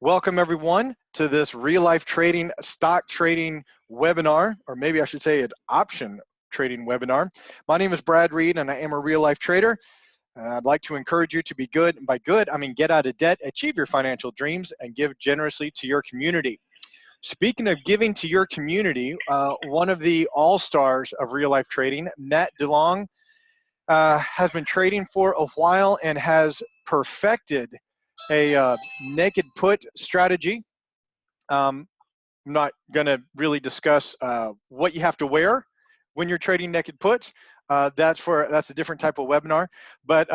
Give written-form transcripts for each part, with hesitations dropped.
Welcome everyone to this real life trading, stock trading webinar, or maybe I should say an option trading webinar. My name is Brad Reed and I am a real life trader. I'd like to encourage you to be good, and by good, I mean get out of debt, achieve your financial dreams, and give generously to your community. Speaking of giving to your community, one of the all-stars of real life trading, Matt DeLong, has been trading for a while and has perfected a naked put strategy. I'm not going to really discuss what you have to wear when you're trading naked puts. That's a different type of webinar. But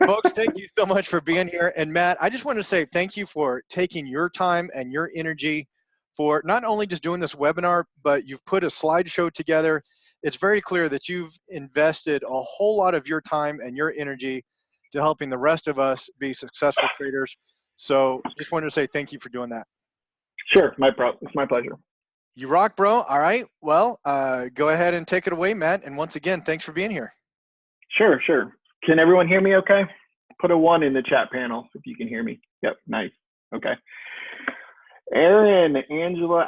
folks, thank you so much for being here. And Matt, I just want to say thank you for taking your time and your energy for not only just doing this webinar, but you've put a slideshow together. It's very clear that you've invested a whole lot of your time and your energy to helping the rest of us be successful traders. So just wanted to say thank you for doing that. Sure, it's my pleasure. You rock, bro. All right, well, go ahead and take it away, Matt. And once again, thanks for being here. Sure. Can everyone hear me okay? Put a 1 in the chat panel if you can hear me. Yep, nice, okay. Aaron, Angela,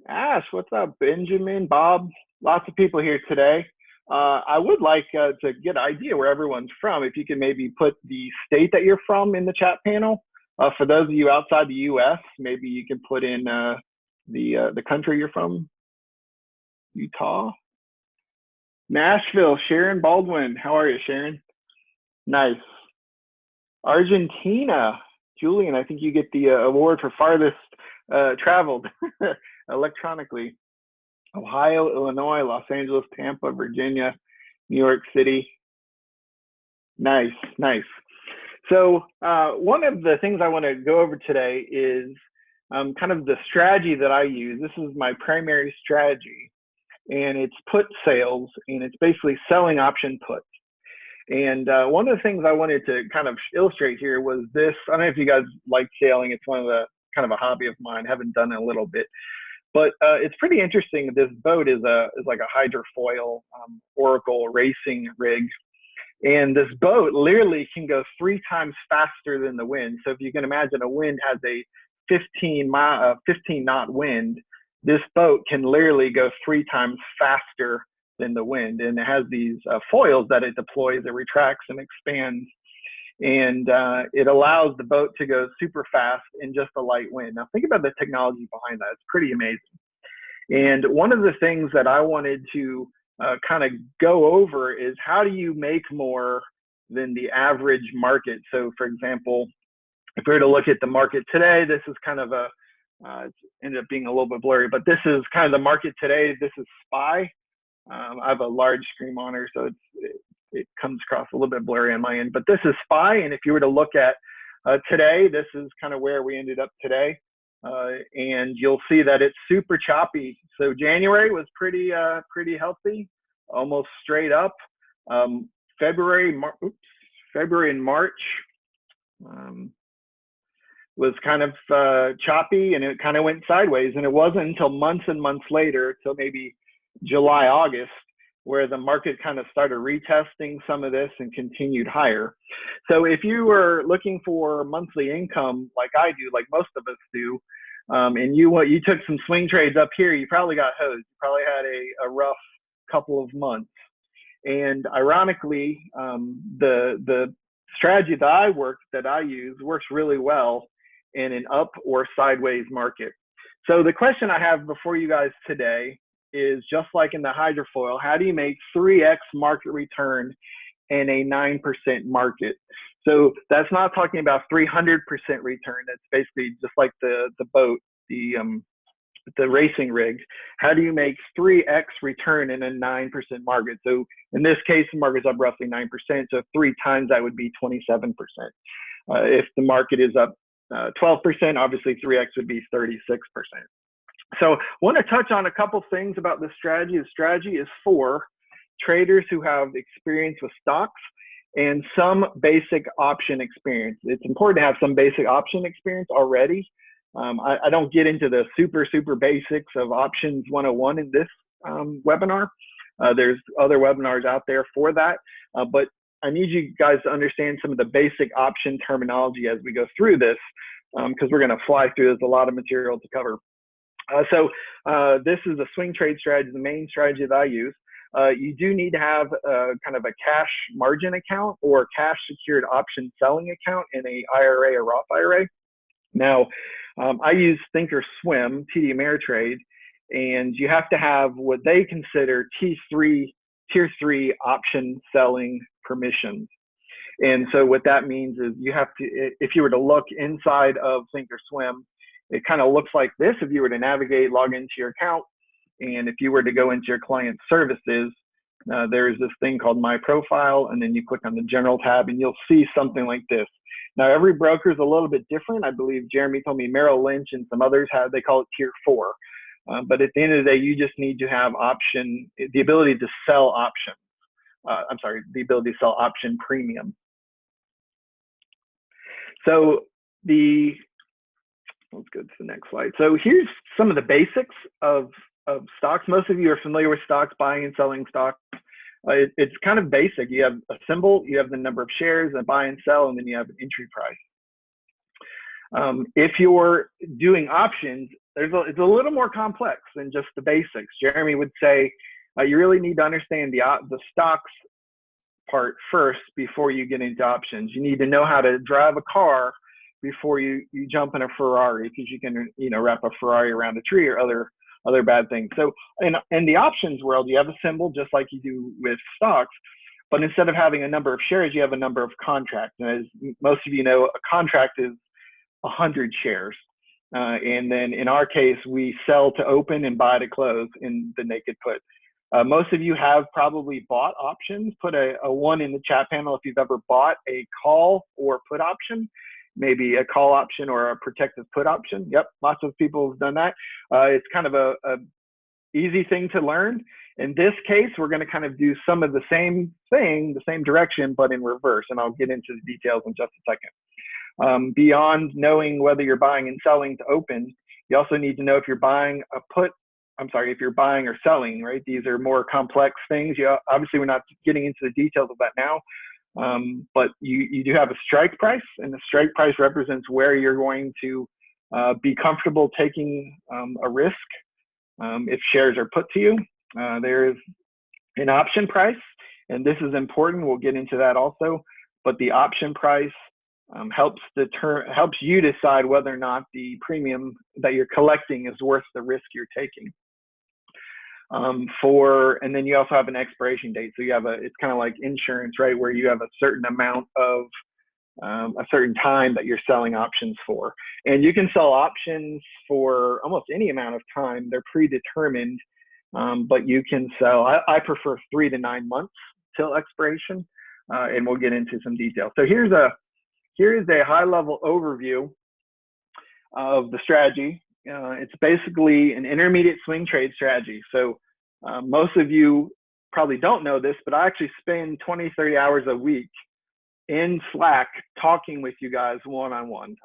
Ash, what's up? Benjamin, Bob, lots of people here today. I would like to get an idea where everyone's from. If you can maybe put the state that you're from in the chat panel. For those of you outside the U.S., maybe you can put in the country you're from. Utah. Nashville, Sharon Baldwin. How are you, Sharon? Nice. Argentina. Julian, I think you get the award for farthest traveled electronically. Ohio, Illinois, Los Angeles, Tampa, Virginia, New York City. Nice. So one of the things I want to go over today is kind of the strategy that I use. This is my primary strategy, and it's put sales, and it's basically selling option puts. And one of the things I wanted to kind of illustrate here was this. I don't know if you guys like sailing. It's one of the kind of a hobby of mine. I haven't done it a little bit. But it's pretty interesting. This boat is like a hydrofoil Oracle racing rig. And this boat literally can go 3 times faster than the wind. So if you can imagine a wind has a 15 knot wind, this boat can literally go 3 times faster than the wind. And it has these foils that it deploys, it retracts and expands. And it allows the boat to go super fast in just a light wind. Now think about the technology behind that. It's pretty amazing. And one of the things that I wanted to kind of go over is how do you make more than the average market? So for example, if we were to look at the market today, this is kind of it ended up being a little bit blurry, but this is kind of the market today. This is SPY. I have a large screen monitor, so it comes across a little bit blurry on my end, but this is SPY. And if you were to look at today, this is kind of where we ended up today. And you'll see that it's super choppy. So January was pretty healthy, almost straight up. February and March was kind of choppy, and it kind of went sideways. And it wasn't until months and months later, till maybe July, August, where the market kind of started retesting some of this and continued higher. So if you were looking for monthly income like I do, like most of us do, and you took some swing trades up here, you probably got hosed. You probably had a rough couple of months. And ironically, the strategy that I use works really well in an up or sideways market. So the question I have before you guys today is, just like in the hydrofoil, how do you make 3x market return in a 9% market? So that's not talking about 300% return. That's basically just like the boat, the racing rig. How do you make 3x return in a 9% market? So in this case, the market's up roughly 9%. So 3 times that would be 27%. If the market is up 12%, obviously 3x would be 36%. So I want to touch on a couple things about this strategy. The strategy is for traders who have experience with stocks and some basic option experience. It's important to have some basic option experience already. I don't get into the super basics of options 101 in this webinar. There's other webinars out there for that, but I need you guys to understand some of the basic option terminology as we go through this, because we're going to fly through. There's a lot of material to cover. This is a swing trade strategy, the main strategy that I use. You do need to have kind of a cash margin account or cash secured option selling account in a IRA or Roth IRA. Now, I use Thinkorswim, TD Ameritrade, and you have to have what they consider tier 3 option selling permissions. And so what that means is you have to, if you were to look inside of Thinkorswim, it kind of looks like this. If you were to navigate, log into your account, and if you were to go into your client services, there's this thing called My Profile, and then you click on the General tab, and you'll see something like this. Now, every broker is a little bit different. I believe Jeremy told me Merrill Lynch and some others they call it tier 4. But at the end of the day, you just need to have the ability to sell options. The ability to sell option premium. So let's go to the next slide. So here's some of the basics of stocks. Most of you are familiar with stocks, buying and selling stocks. It's kind of basic. You have a symbol, you have the number of shares, a buy and sell, and then you have an entry price. If you're doing options, it's a little more complex than just the basics. Jeremy would say you really need to understand the stocks part first before you get into options. You need to know how to drive a car before you jump in a Ferrari, because you can wrap a Ferrari around a tree or other bad things. So in the options world, you have a symbol just like you do with stocks, but instead of having a number of shares, you have a number of contracts. And as most of you know, a contract is 100 shares. And then in our case, we sell to open and buy to close in the naked put. Most of you have probably bought options. Put a 1 in the chat panel if you've ever bought a call or put option, maybe a call option or a protective put option. Yep, lots of people have done that. It's kind of a easy thing to learn. In this case, we're going to kind of do some of the same thing, the same direction, but in reverse. And I'll get into the details in just a second. Beyond knowing whether you're buying and selling to open, you also need to know if you're buying if you're buying or selling, right? These are more complex things. Obviously, we're not getting into the details of that now, but you do have a strike price, and the strike price represents where you're going to be comfortable taking a risk if shares are put to you. There is an option price, and this is important. We'll get into that also, but the option price helps you decide whether or not the premium that you're collecting is worth the risk you're taking. And then you also have an expiration date. So it's kind of like insurance, right? Where you have a certain amount of a certain time that you're selling options for. And you can sell options for almost any amount of time. They're predetermined, but you can sell, I prefer 3 to 9 months till expiration, and we'll get into some details. So here's a high-level overview of the strategy. It's basically an intermediate swing trade strategy. So most of you probably don't know this, but I actually spend 20, 30 hours a week in Slack talking with you guys one-on-one.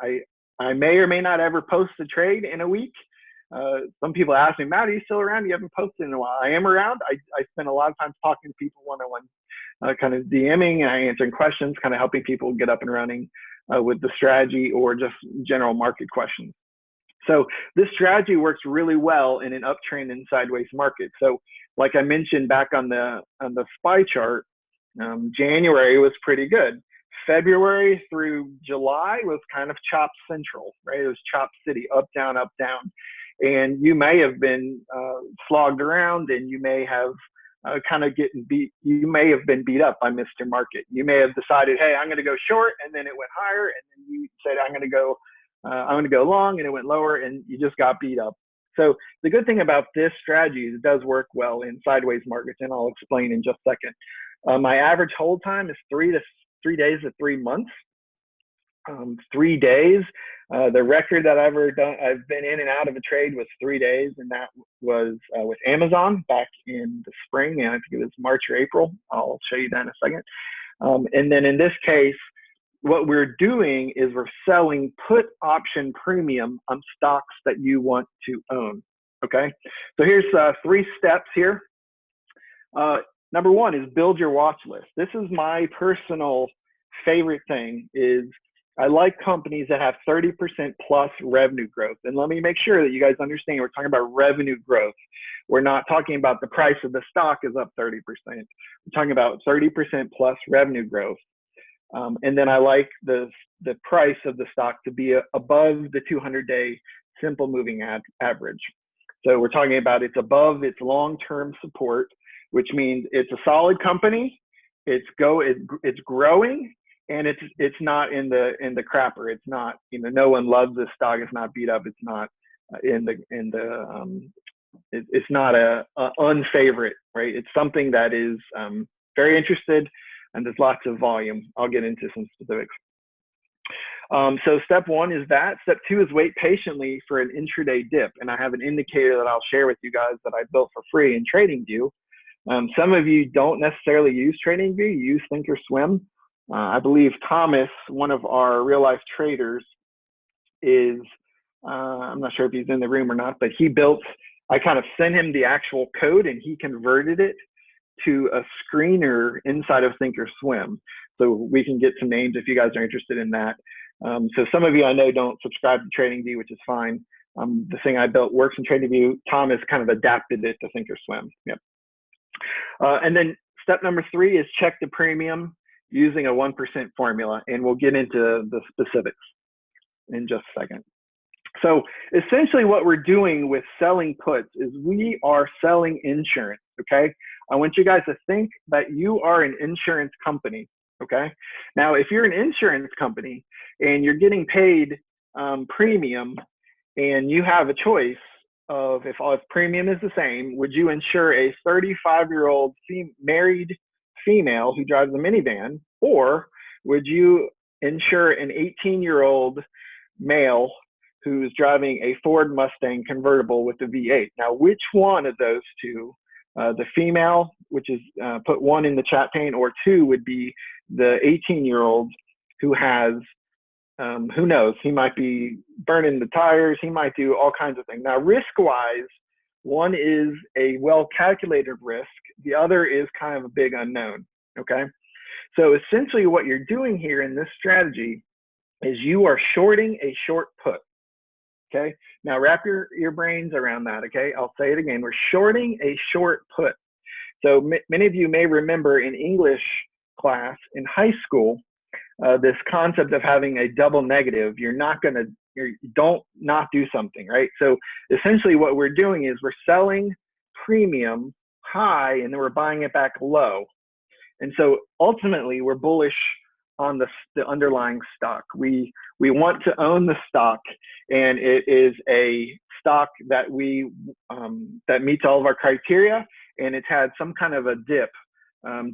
I may or may not ever post a trade in a week. Some people ask me, Matt, are you still around? You haven't posted in a while. I am around. I spend a lot of time talking to people one-on-one, kind of DMing and answering questions, kind of helping people get up and running with the strategy or just general market questions. So this strategy works really well in an uptrend and sideways market. So like I mentioned back on the SPY chart, January was pretty good. February through July was kind of chop central, right? It was chop city, up, down, up, down. And you may have been slogged around, and you may have you may have been beat up by Mr. Market. You may have decided, hey, I'm going to go short, and then it went higher, and then you said, I'm going to go long, and it went lower, and you just got beat up. So the good thing about this strategy is it does work well in sideways markets, and I'll explain in just a second. My average hold time is 3 days to 3 months. 3 days. The record that I've been in and out of a trade was 3 days, and that was with Amazon back in the spring, and I think it was March or April. I'll show you that in a second. And then in this case, what we're doing is we're selling put option premium on stocks that you want to own. Okay, so here's 3 steps here. number one is build your watch list. This is my personal favorite thing. Is I like companies that have 30% plus revenue growth. And let me make sure that you guys understand, we're talking about revenue growth. We're not talking about the price of the stock is up 30%. We're talking about 30% plus revenue growth. And then I like the price of the stock to be above the 200-day simple moving average. So we're talking about it's above its long-term support, which means it's a solid company, it's growing, and it's not in the crapper. It's not, no one loves this stock. It's not beat up. It's not it's not a unfavorite, right? It's something that is very interested, and there's lots of volume. I'll get into some specifics. So step one is that. Step two is wait patiently for an intraday dip. And I have an indicator that I'll share with you guys that I built for free in TradingView. Some of you don't necessarily use TradingView, you use Thinkorswim. I believe Thomas, one of our real life traders, is, I'm not sure if he's in the room or not, but I kind of sent him the actual code and he converted it to a screener inside of Thinkorswim. So we can get some names if you guys are interested in that. So some of you I know don't subscribe to TradingView, which is fine. The thing I built works in TradingView. Thomas kind of adapted it to Thinkorswim. Yep. And then step number three is check the premium using a 1% formula. And we'll get into the specifics in just a second. So essentially what we're doing with selling puts is we are selling insurance, okay? I want you guys to think that you are an insurance company, okay? Now, if you're an insurance company and you're getting paid premium and you have a choice of if premium is the same, would you insure a 35-year-old married female who drives a minivan, or would you insure an 18-year-old male who's driving a Ford Mustang convertible with a V8? Now, which one of those two, the female, which is put one in the chat pane, or two would be the 18-year-old who has, who knows, he might be burning the tires, he might do all kinds of things. Now, risk-wise, one is a well-calculated risk, the other is kind of a big unknown, okay? So essentially what you're doing here in this strategy is you are shorting a short put, okay? Now wrap your brains around that, okay? I'll say it again, we're shorting a short put. So many of you may remember in English class in high school, this concept of having a double negative. You don't not do something, right? So essentially what we're doing is we're selling premium high and then we're buying it back low. And so ultimately we're bullish on the underlying stock. We want to own the stock, and it is a stock that that meets all of our criteria, and it's had some kind of a dip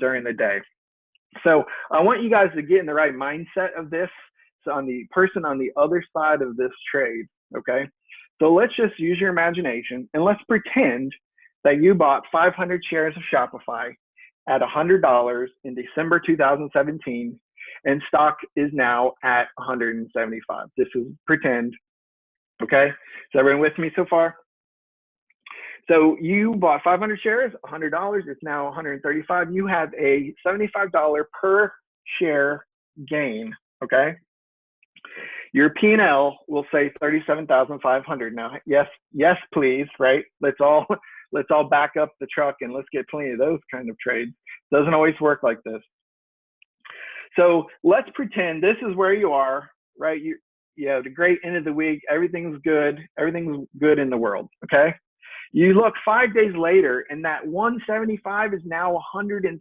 during the day. So I want you guys to get in the right mindset of this. So on the person on the other side of this trade, okay? So let's just use your imagination and let's pretend that you bought 500 shares of Shopify at $100 in December 2017, and stock is now at 175. This is pretend, okay? Is everyone with me so far? So you bought 500 shares, $100, it's now 135. You have a $75 per share gain, okay? Your P&L will say 37,500. Now, yes, please, right? Let's all back up the truck and let's get plenty of those kind of trades. Doesn't always work like this. So let's pretend this is where you are, right? You have the great end of the week, everything's good in the world, okay? You look 5 days later and that 175 is now $135,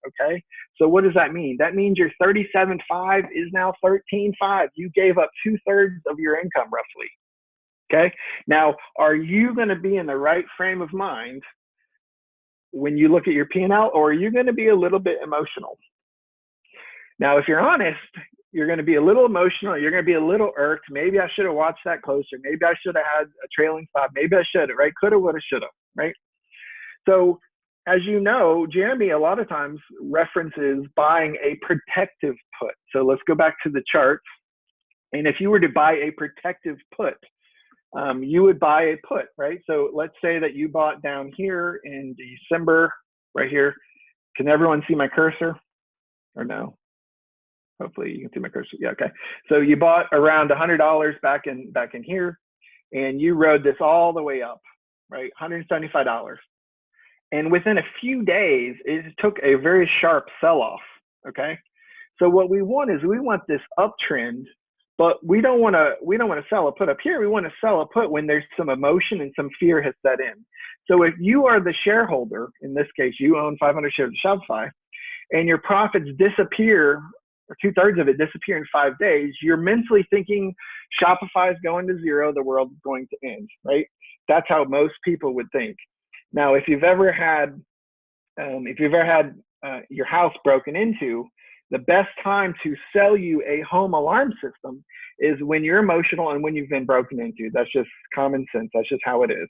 okay? So what does that mean? That means your 37.5 is now 13.5. You gave up 2/3 of your income roughly, okay? Now, are you gonna be in the right frame of mind when you look at your P&L, or are you gonna be a little bit emotional? Now, if you're honest, you're going to be a little emotional. You're going to be a little irked. Maybe I should have watched that closer. Maybe I should have had a trailing stop. Maybe I should have, right? Coulda, woulda, shoulda, right? So as you know, Jeremy a lot of times references buying a protective put. So let's go back to the chart. And if you were to buy a protective put, you would buy a put, right? So let's say that you bought down here in December right here. Can everyone see my cursor or no? Hopefully you can see my cursor. Yeah, okay. So you bought around $100 back in here, and you rode this all the way up, right? $175. And within a few days, it took a very sharp sell-off, okay? So what we want is we want this uptrend, but we don't want to sell a put up here. We want to sell a put when there's some emotion and some fear has set in. So if you are the shareholder, in this case, you own 500 shares of Shopify, and your profits disappear, or 2/3 of it disappear in 5 days, you're mentally thinking Shopify is going to zero, the world is going to end, right? That's how most people would think. Now, if you've ever had your house broken into, the best time to sell you a home alarm system is when you're emotional and when you've been broken into. That's just common sense. That's just how it is.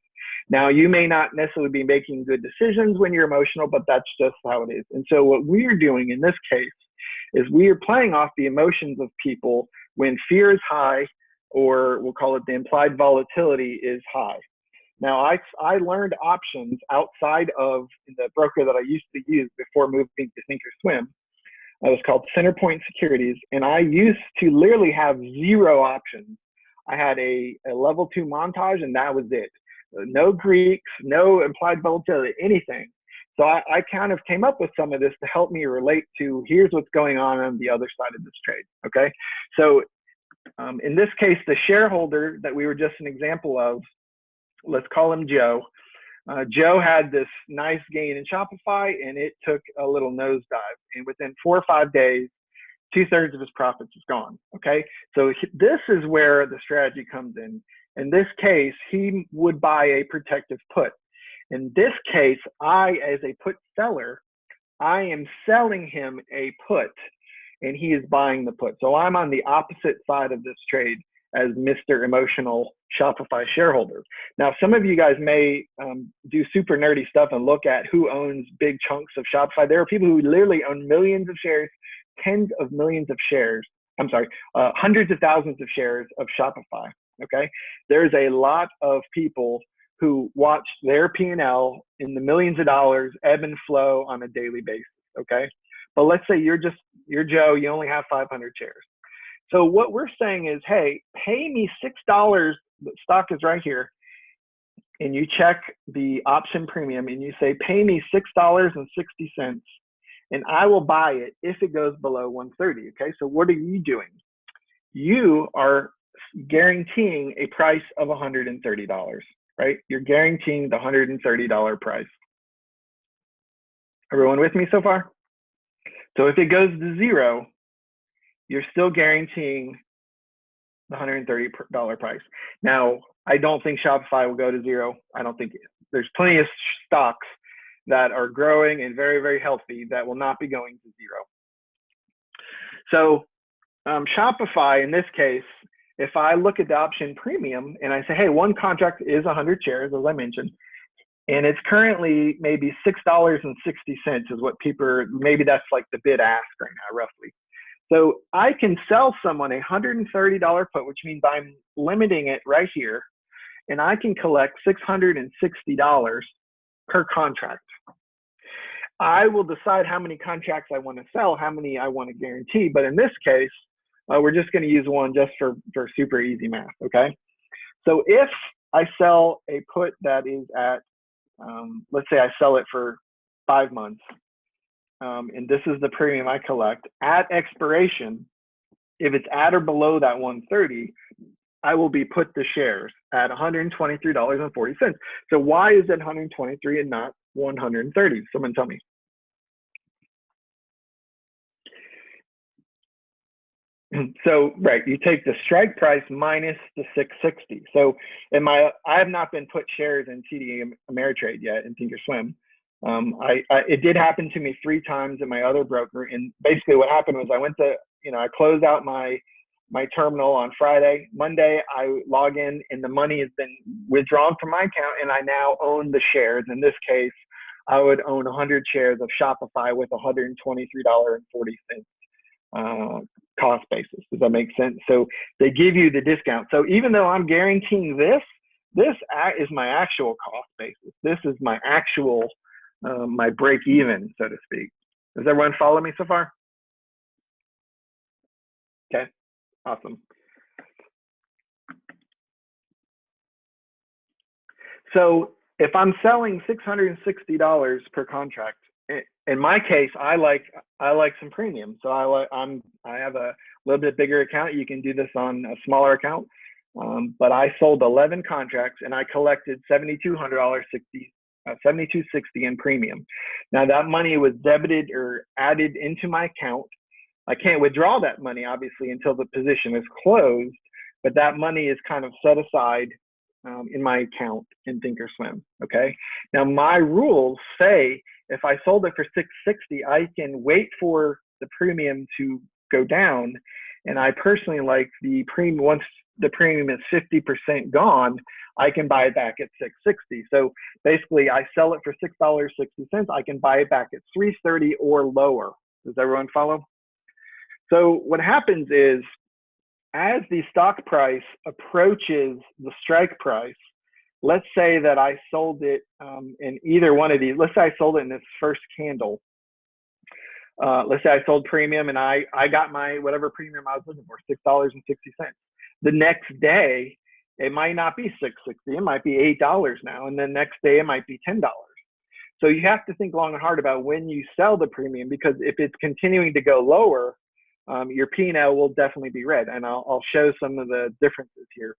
Now, you may not necessarily be making good decisions when you're emotional, but that's just how it is. And so what we're doing in this case is we are playing off the emotions of people when fear is high, or we'll call it the implied volatility is high. Now, I learned options outside of the broker that I used to use before moving to Thinkorswim. It was called Centerpoint Securities, and I used to literally have 0 options. I had a level 2 montage, and that was it. No Greeks, no implied volatility, anything. So I kind of came up with some of this to help me relate to here's what's going on the other side of this trade, okay? So in this case, the shareholder that we were just an example of, let's call him Joe. Joe had this nice gain in Shopify, and it took a little nosedive. And within 4 or 5 days, 2/3 of his profits is gone. Okay, so this is where the strategy comes in. In this case, he would buy a protective put. In this case, I, as a put seller, I am selling him a put, and he is buying the put. So I'm on the opposite side of this trade as Mr. Emotional Shopify shareholder. Now, some of you guys may do super nerdy stuff and look at who owns big chunks of Shopify. There are people who literally own millions of shares, tens of millions of shares. I'm sorry, hundreds of thousands of shares of Shopify, okay? There's a lot of people who watch their P&L in the millions of dollars ebb and flow on a daily basis, okay? But let's say you're Joe, you only have 500 shares. So what we're saying is, hey, pay me $6, the stock is right here, and you check the option premium and you say, pay me $6.60, and I will buy it if it goes below 130, okay? So what are you doing? You are guaranteeing a price of $130, right? You're guaranteeing the $130 price. Everyone with me so far? So if it goes to zero, you're still guaranteeing the $130 price. Now, I don't think Shopify will go to zero. I don't think there's plenty of stocks that are growing and very, very healthy that will not be going to zero. So Shopify, in this case, if I look at the option premium and I say, hey, one contract is 100 shares, as I mentioned, and it's currently maybe $6.60 is what people, maybe that's like the bid ask right now, roughly. So I can sell someone a $130 put, which means I'm limiting it right here, and I can collect $660 per contract. I will decide how many contracts I want to sell, how many I want to guarantee, but in this case, we're just going to use one just for super easy math, okay? So if I sell a put that is at, let's say I sell it for 5 months, and this is the premium I collect, at expiration, if it's at or below that 130, I will be put the shares at $123.40. So why is it 123 and not 130? Someone tell me. So, right, you take the strike price minus the 660. So I have not been put shares in TD Ameritrade yet in Thinkorswim. It did happen to me 3 times in my other broker. And basically what happened was I went to, I closed out my terminal on Friday. Monday, I log in and the money has been withdrawn from my account and I now own the shares. In this case, I would own 100 shares of Shopify with $123.40 cost basis. Does that make sense? So they give you the discount. So even though I'm guaranteeing this is my actual cost basis. This is my actual my break even, so to speak. Does everyone follow me so far? Okay, awesome. So if I'm selling $660 per contract, in my case, I like some premium. So I have a little bit bigger account. You can do this on a smaller account, but I sold 11 contracts and I collected $72.60 in premium. Now that money was debited or added into my account. I can't withdraw that money obviously until the position is closed, but that money is kind of set aside in my account in Thinkorswim. Okay. Now my rules say if I sold it for $660, I can wait for the premium to go down, and I personally like the premium. Once the premium is 50% gone, I can buy it back at $660. So basically, I sell it for $6.60. I can buy it back at $3.30 or lower. Does everyone follow? So what happens is, as the stock price approaches the strike price, let's say that I sold it in either one of these. Let's say I sold it in this first candle. Let's say I sold premium and I got my whatever premium I was looking for, $6.60. The next day, it might not be $6.60. It might be $8 now. And the next day, it might be $10. So you have to think long and hard about when you sell the premium, because if it's continuing to go lower, your P&L will definitely be red. And I'll show some of the differences here.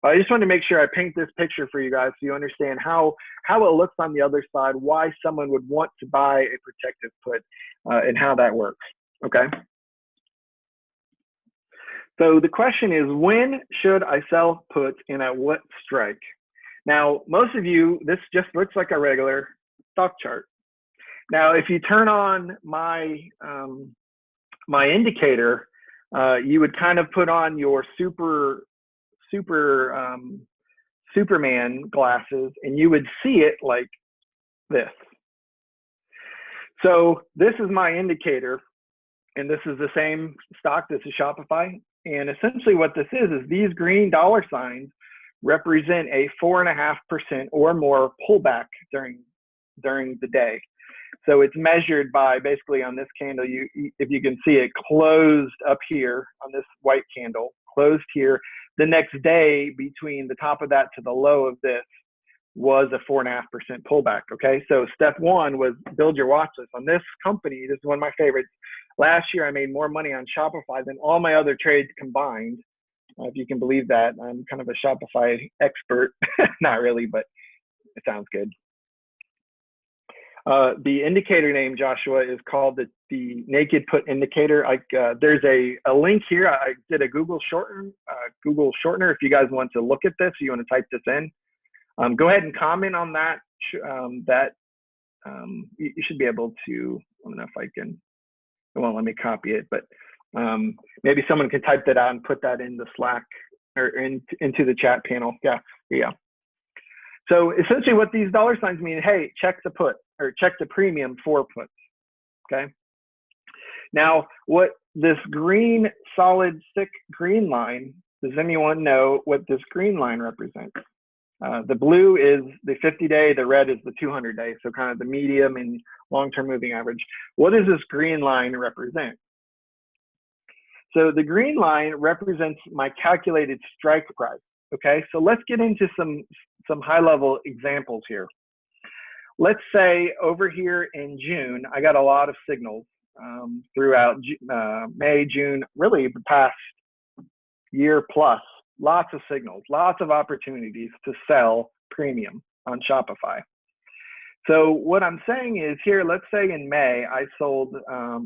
But I just want to make sure I paint this picture for you guys so you understand how it looks on the other side, why someone would want to buy a protective put, and how that works. Okay. So the question is, when should I sell puts and at what strike? Now, most of you, this just looks like a regular stock chart. Now, if you turn on my my indicator, you would kind of put on your Superman glasses, and you would see it like this. So this is my indicator, and this is the same stock. This is Shopify. And essentially what this is these green dollar signs represent a 4.5% or more pullback during the day. So it's measured by, basically on this candle, if you can see it closed up here on this white candle, closed here. The next day, between the top of that to the low of this, was a 4.5% pullback. Okay, so step one was build your watch list on this company. This is one of my favorites. Last year, I made more money on Shopify than all my other trades combined. If you can believe that. I'm kind of a Shopify expert. Not really, but it sounds good. The indicator name, Joshua, is called the naked put indicator. There's a link here. I did a Google shortener. If you guys want to look at this, you want to type this in. Go ahead and comment on that. You should be able to. I don't know if I can. It won't let me copy it, but maybe someone can type that out and put that in the Slack or into the chat panel. Yeah. So essentially, what these dollar signs mean: hey, check the put or check the premium for puts. Okay. Now, what this green, solid, thick green line, does anyone know what this green line represents? The blue is the 50-day, the red is the 200-day, so kind of the medium and long-term moving average. What does this green line represent? So the green line represents my calculated strike price. Okay, so let's get into some high-level examples here. Let's say over here in June, I got a lot of signals throughout May, June, really the past year plus. Lots of signals, lots of opportunities to sell premium on Shopify. So what I'm saying is here, let's say in May, I sold,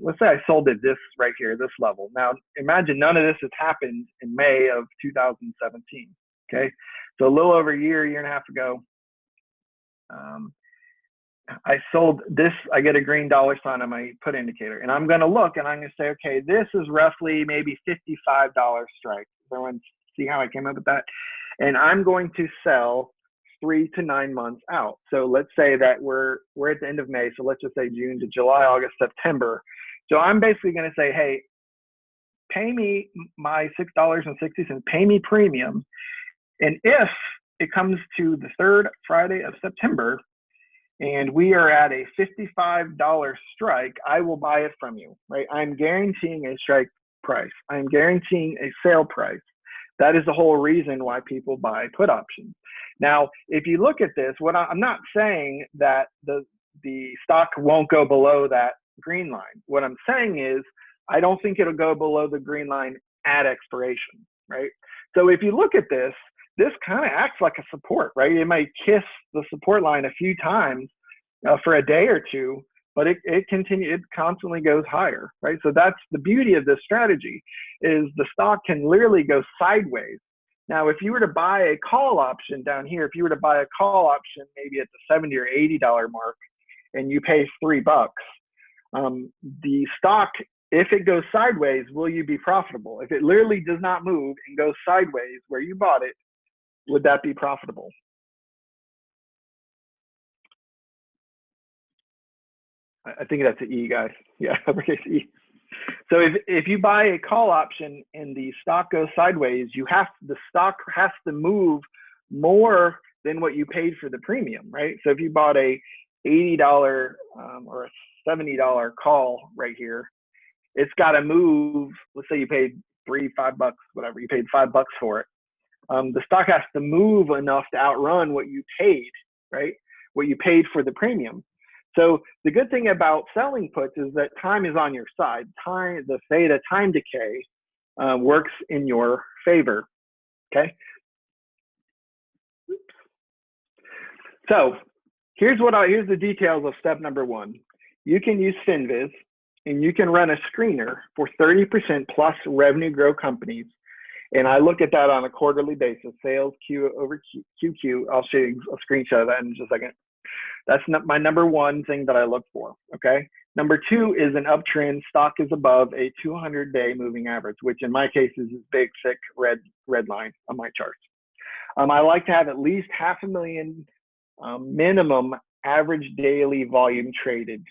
let's say I sold it this right here, this level. Now, imagine none of this has happened in May of 2017, okay? So a little over a year and a half ago, I sold this, I get a green dollar sign on my put indicator, and I'm gonna look and I'm gonna say, okay, this is roughly maybe $55 strike. Everyone see how I came up with that? And I'm going to sell 3 to 9 months out. So let's say that we're at the end of May. So let's just say June to July, August, September. So I'm basically going to say, hey, pay me my $6.60, pay me premium. And if it comes to the third Friday of September and we are at a $55 strike, I will buy it from you, right? I'm guaranteeing a strike price. I'm guaranteeing a sale price. That is the whole reason why people buy put options. Now, if you look at this, I'm not saying that the stock won't go below that green line. What I'm saying is, I don't think it'll go below the green line at expiration, right? So if you look at this, this kind of acts like a support, right? It might kiss the support line a few times for a day or two, but it constantly goes higher, right? So that's the beauty of this strategy, is the stock can literally go sideways. Now, if you were to buy a call option down here, if you were to buy a call option maybe at the $70 or $80 mark, and you pay $3, the stock, if it goes sideways, will you be profitable? If it literally does not move and goes sideways where you bought it, would that be profitable? I think that's an E, guys. Yeah, uppercase E. So if you buy a call option and the stock goes sideways, the stock has to move more than what you paid for the premium, right? So if you bought a $80 or a $70 call right here, it's got to move. Let's say you paid $5, whatever, you paid $5 for it. The stock has to move enough to outrun what you paid, right? What you paid for the premium. So the good thing about selling puts is that time is on your side. The theta time decay works in your favor. Okay. Oops. So here's the details of step number 1. You can use FinViz, and you can run a screener for 30% plus revenue grow companies. And I look at that on a quarterly basis, sales Q over QQ. I'll show you a screenshot of that in just a second. That's not my number 1 thing that I look for, okay? Number 2 is an uptrend. Stock is above a 200-day moving average, which in my case is this big, thick red line on my charts. I like to have at least 500,000 minimum average daily volume traded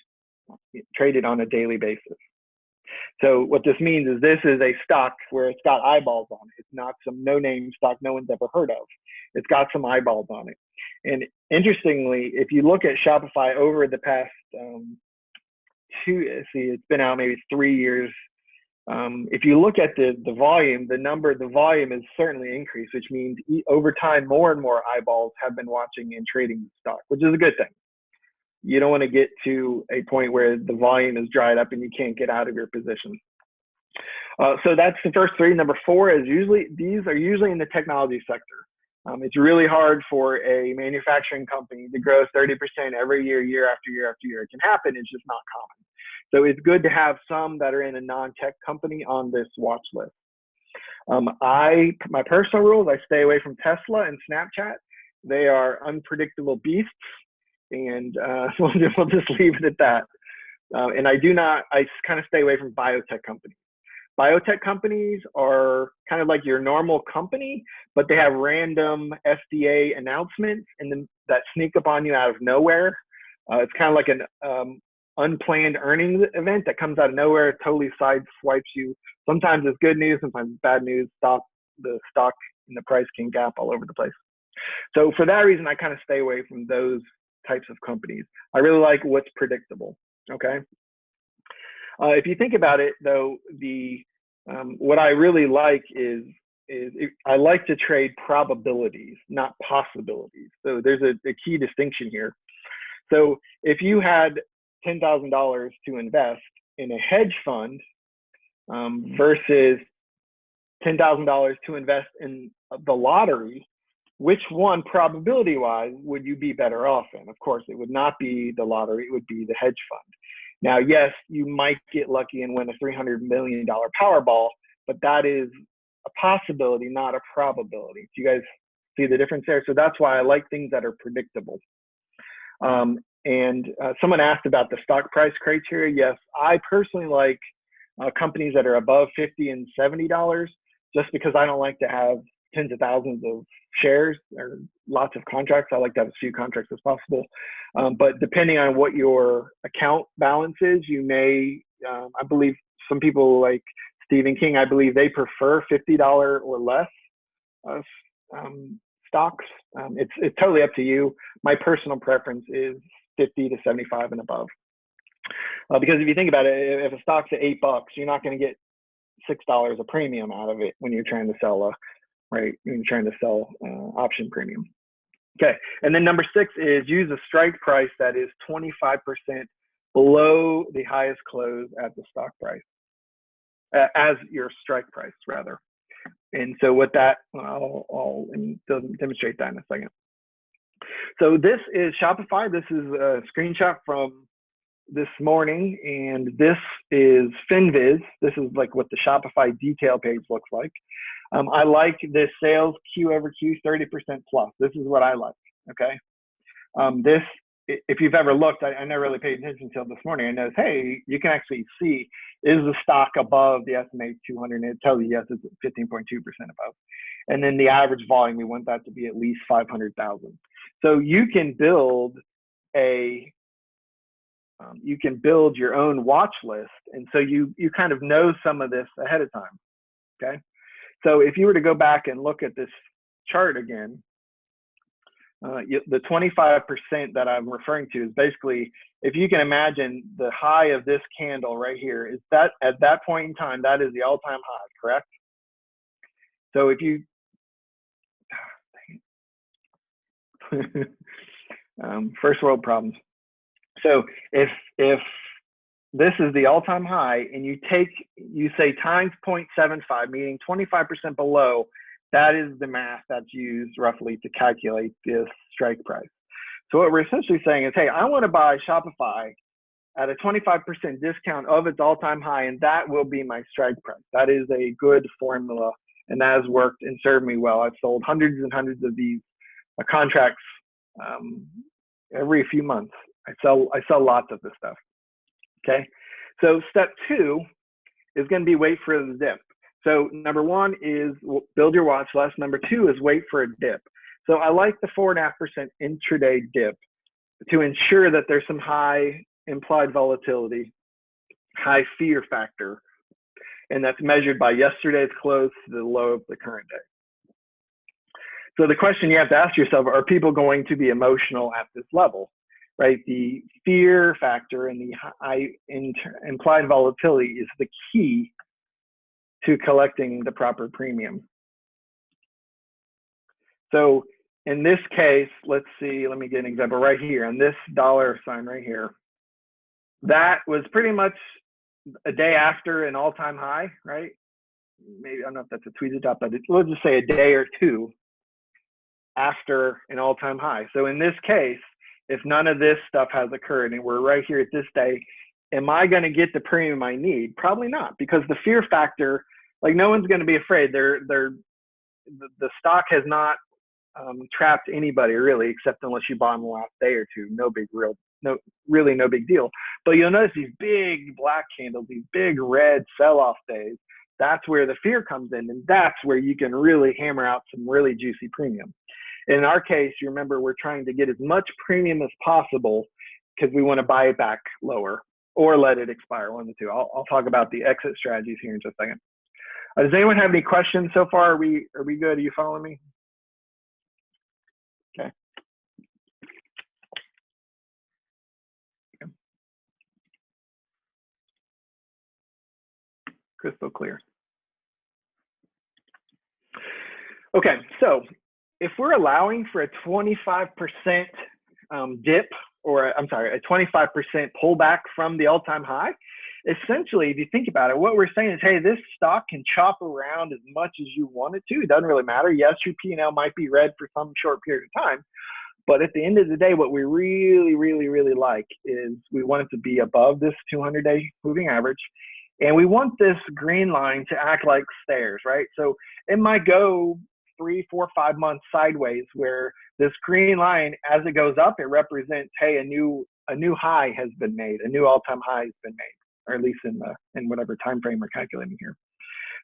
on a daily basis. So what this means is this is a stock where it's got eyeballs on it. It's not some no-name stock no one's ever heard of. It's got some eyeballs on it. And interestingly, if you look at Shopify over the past it's been out maybe 3 years. If you look at the volume, the volume has certainly increased, which means over time, more and more eyeballs have been watching and trading the stock, which is a good thing. You don't want to get to a point where the volume is dried up and you can't get out of your position. So that's the first 3. Number 4 is these are usually in the technology sector. It's really hard for a manufacturing company to grow 30% every year, year after year after year. It can happen, it's just not common. So it's good to have some that are in a non-tech company on this watch list. My personal rules, I stay away from Tesla and Snapchat. They are unpredictable beasts, and we'll just leave it at that. And I kind of stay away from biotech companies. Biotech companies are kind of like your normal company, but they have random FDA announcements that sneak up on you out of nowhere. It's kind of like an unplanned earnings event that comes out of nowhere, totally sideswipes you. Sometimes it's good news, sometimes it's bad news. The stock and the price can gap all over the place. So for that reason, I kind of stay away from those types of companies. I really like what's predictable. Okay. If you think about it, though, what I really like is I like to trade probabilities, not possibilities. So there's a key distinction here. So if you had $10,000 to invest in a hedge fund versus $10,000 to invest in the lottery, which one probability-wise would you be better off in? Of course, it would not be the lottery, it would be the hedge fund. Now, yes, you might get lucky and win a $300 million Powerball, but that is a possibility, not a probability. Do you guys see the difference there? So that's why I like things that are predictable. Someone asked about the stock price criteria. Yes, I personally like companies that are above $50 and $70, just because I don't like to have tens of thousands of shares or lots of contracts. I like to have as few contracts as possible. But depending on what your account balance is, you may, I believe some people like Stephen King, I believe they prefer $50 or less stocks. It's totally up to you. My personal preference is 50 to 75 and above. Because if you think about it, if a stock's at $8, you're not going to get $6 a premium out of it when you're trying to sell when you're trying to sell option premium. Okay, and then number 6 is use a strike price that is 25% below the highest close at the stock price, as your strike price rather. And so with that, I'll demonstrate that in a second. So this is Shopify. This is a screenshot from this morning, and this is FinViz. This is like what the Shopify detail page looks like. I like this sales Q over Q 30% plus. This is what I like, okay? This, if you've ever looked, I never really paid attention until this morning. I noticed, hey, you can actually see, is the stock above the S&P 200? And it tells you, yes, it's 15.2% above. And then the average volume, we want that to be at least 500,000. So you can build your own watch list. And so you kind of know some of this ahead of time, okay? So if you were to go back and look at this chart again, the 25% that I'm referring to is basically, if you can imagine the high of this candle right here, is that at that point in time, that is the all-time high, correct? So if you, first world problems. So if this is the all-time high and you say times 0.75, meaning 25% below, that is the math that's used roughly to calculate this strike price. So what we're essentially saying is, hey, I want to buy Shopify at a 25% discount of its all-time high, and that will be my strike price. That is a good formula, and that has worked and served me well. I've sold hundreds and hundreds of these contracts every few months. I sell lots of this stuff. Okay, so step 2 is going to be wait for the dip. So number 1 is build your watch list. Number 2 is wait for a dip. So I like the 4.5% intraday dip to ensure that there's some high implied volatility, high fear factor, and that's measured by yesterday's close to the low of the current day. So the question you have to ask yourself, are people going to be emotional at this level? Right, the fear factor and the high implied volatility is the key to collecting the proper premium. So in this case, let's see, let me get an example right here on this dollar sign right here. That was pretty much a day after an all-time high, right? Maybe, I don't know if that's a tweeted up, but we'll just say a day or two after an all-time high. So in this case, if none of this stuff has occurred and we're right here at this day, am I going to get the premium I need? Probably not, because the fear factor, like no one's going to be afraid. The stock has not trapped anybody really, except unless you bought in the last day or two. No big deal. But you'll notice these big black candles, these big red sell-off days. That's where the fear comes in, and that's where you can really hammer out some really juicy premium. In our case, you remember, we're trying to get as much premium as possible because we want to buy it back lower or let it expire, one of the two. I'll talk about the exit strategies here in just a second. Does anyone have any questions so far? Are we good? Are you following me? Okay. Crystal clear. Okay, so if we're allowing for a 25% dip, or I'm sorry, a 25% pullback from the all-time high, essentially, if you think about it, what we're saying is, hey, this stock can chop around as much as you want it to. It doesn't really matter. Yes, your P&L might be red for some short period of time, but at the end of the day, what we really, really, really like is we want it to be above this 200-day moving average, and we want this green line to act like stairs, right? So it might go 3, 4, 5 months sideways, where this green line, as it goes up, it represents, hey, a new high has been made, a new all-time high has been made, or at least in whatever time frame we're calculating here.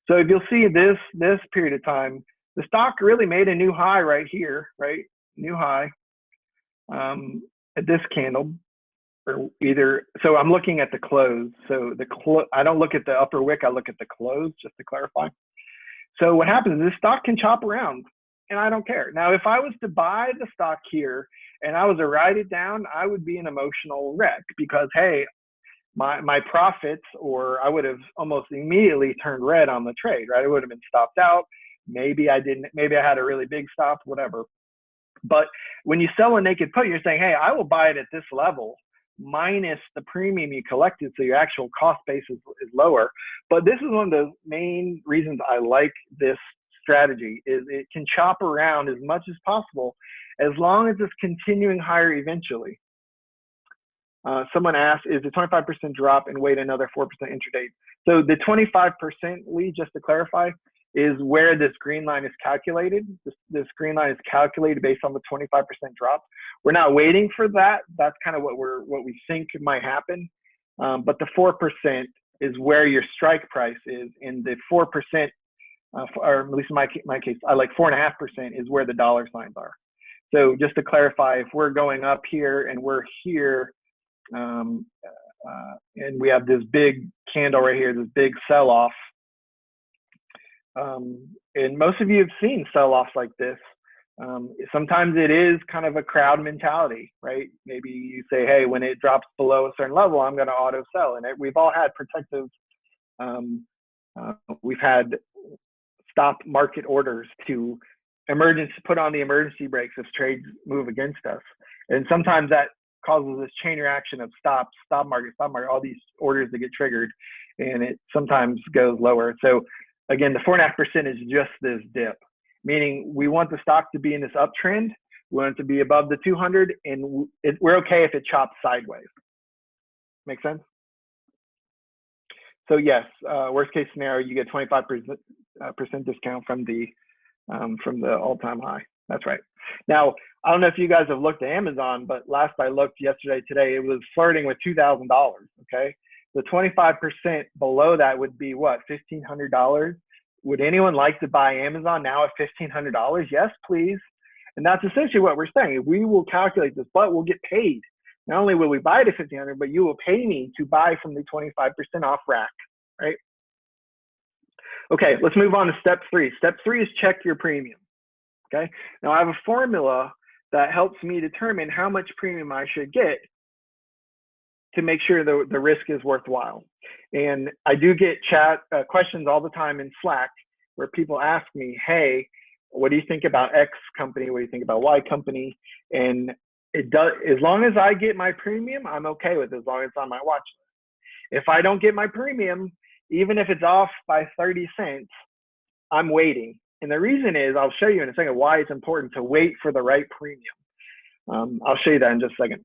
So if you'll see this period of time, the stock really made a new high right here, right? New high at this candle, or either. So I'm looking at the close. So I don't look at the upper wick. I look at the close, just to clarify. So what happens is this stock can chop around, and I don't care. Now, if I was to buy the stock here and I was to write it down, I would be an emotional wreck because, hey, my profits, or I would have almost immediately turned red on the trade, right? I would have been stopped out. Maybe I didn't, maybe I had a really big stop, whatever. But when you sell a naked put, you're saying, hey, I will buy it at this level minus the premium you collected, so your actual cost base is lower. But this is one of the main reasons I like this strategy, is it can chop around as much as possible as long as it's continuing higher eventually. Someone asked, is the 25% drop and wait another 4% intraday? So the 25%, Lee, just to clarify, is where this green line is calculated. This green line is calculated based on the 25% drop. We're not waiting for that. That's kind of what we think might happen. But the 4% is where your strike price is, and the 4%, or at least in my case, I like 4.5% is where the dollar signs are. So just to clarify, if we're going up here and we're here, and we have this big candle right here, this big sell-off. And most of you have seen sell-offs like this. Sometimes it is kind of a crowd mentality, right? Maybe you say, hey, when it drops below a certain level, I'm going to auto sell. And we've all had protective, we've had stop market orders to put on the emergency brakes if trades move against us. And sometimes that causes this chain reaction of stop market, all these orders that get triggered, and it sometimes goes lower. So again, the 4.5% is just this dip, meaning we want the stock to be in this uptrend. We want it to be above the 200, and we're okay if it chops sideways. Make sense? So yes, worst case scenario, you get 25% discount from the all-time high. That's right. Now, I don't know if you guys have looked at Amazon, but last I looked yesterday, today, it was flirting with $2,000, okay? The 25% below that would be what, $1,500? Would anyone like to buy Amazon now at $1,500? Yes, please. And that's essentially what we're saying. We will calculate this, but we'll get paid. Not only will we buy it at $1,500, but you will pay me to buy from the 25% off rack, right? Okay, let's move on to step 3. Step 3 is check your premium. Okay, now I have a formula that helps me determine how much premium I should get to make sure the risk is worthwhile. And I do get questions all the time in Slack where people ask me, hey, what do you think about X company? What do you think about Y company? And it does, as long as I get my premium, I'm okay with it, as long as it's on my watch list. If I don't get my premium, even if it's off by 30 cents, I'm waiting. And the reason is, I'll show you in a second why it's important to wait for the right premium. I'll show you that in just a second.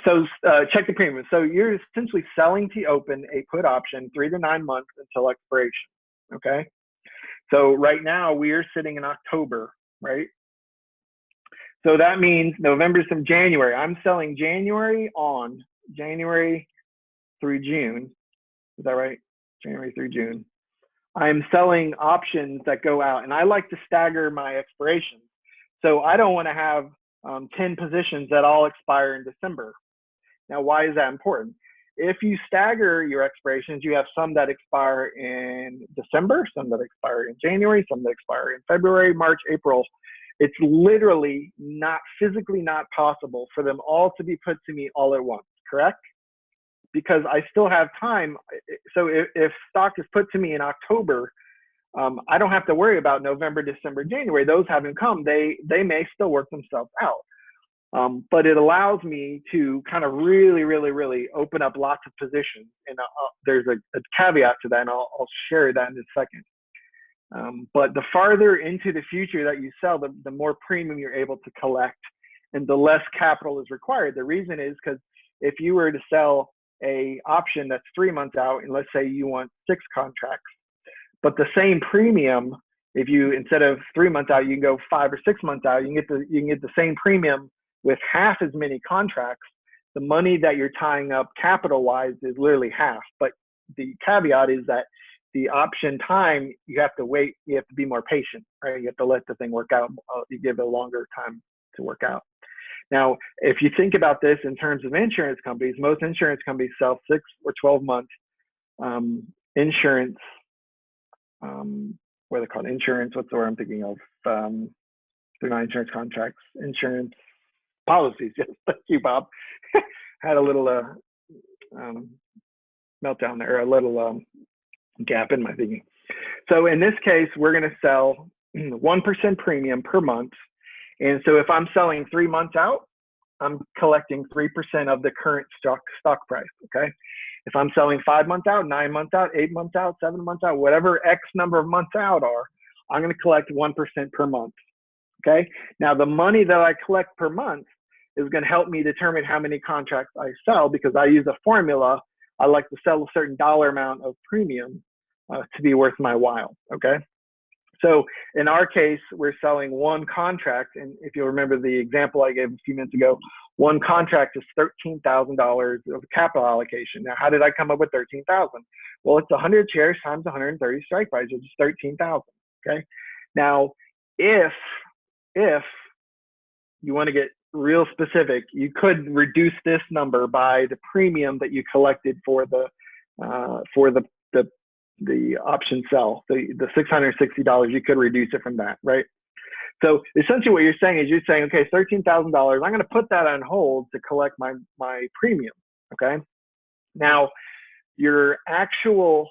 So check the premium. So you're essentially selling to open a put option 3 to 9 months until expiration, okay? So right now we are sitting in October, right? So that means November to January. I'm selling January through June. Is that right? January through June. I'm selling options that go out, and I like to stagger my expirations. So I don't want to have 10 positions that all expire in December. Now, why is that important? If you stagger your expirations, you have some that expire in December, some that expire in January, some that expire in February, March, April. It's literally physically not possible for them all to be put to me all at once, correct? Because I still have time. So if stock is put to me in October, I don't have to worry about November, December, January. Those haven't come. They may still work themselves out. But it allows me to kind of really, really, really open up lots of positions. And there's a caveat to that, and I'll share that in a second. But the farther into the future that you sell, the more premium you're able to collect, and the less capital is required. The reason is because if you were to sell a option that's 3 months out, and let's say you want 6 contracts, but the same premium, if you, instead of 3 months out, you can go 5 or 6 months out, you can get the same premium with half as many contracts. The money that you're tying up capital wise is literally half. But the caveat is that the option time, you have to wait, you have to be more patient, right? You have to let the thing work out. You give it a longer time to work out. Now, if you think about this in terms of insurance companies, most insurance companies sell 6 or 12 month insurance. What are they called? Insurance. What's the word I'm thinking of? They're not insurance contracts. Insurance. policies. Yes, thank you, Bob. Had a little meltdown there, a little gap in my thinking. So in this case, we're going to sell 1% premium per month. And so if I'm selling 3 months out, I'm collecting 3% of the current stock price, okay? If I'm selling 5 months out, 9 months out, 8 months out, 7 months out, whatever X number of months out are, I'm going to collect 1% per month, okay? Now, the money that I collect per month is going to help me determine how many contracts I sell, because I use a formula. I like to sell a certain dollar amount of premium to be worth my while, okay? So in our case, we're selling one contract. And if you'll remember the example I gave a few minutes ago, one contract is $13,000 of capital allocation. Now, how did I come up with 13,000? Well, it's 100 shares times 130 strike price, which is 13,000, okay? Now, if you want to get real specific, you could reduce this number by the premium that you collected for the option sell, the $660. You could reduce it from that, right? So essentially what you're saying is you're saying, okay, $13,000, I'm going to put that on hold to collect my premium, okay? Now, your actual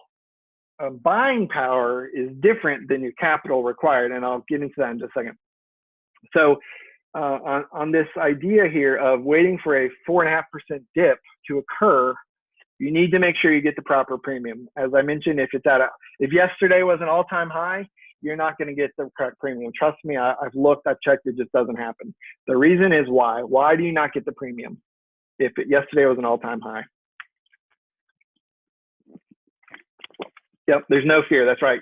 buying power is different than your capital required, and I'll get into that in just a second. So on this idea here of waiting for a 4.5% dip to occur, you need to make sure you get the proper premium. As I mentioned, if yesterday was an all-time high, you're not going to get the correct premium. Trust me, I've looked, I've checked, it just doesn't happen. The reason is why. Why do you not get the premium if yesterday was an all-time high? Yep, there's no fear. That's right.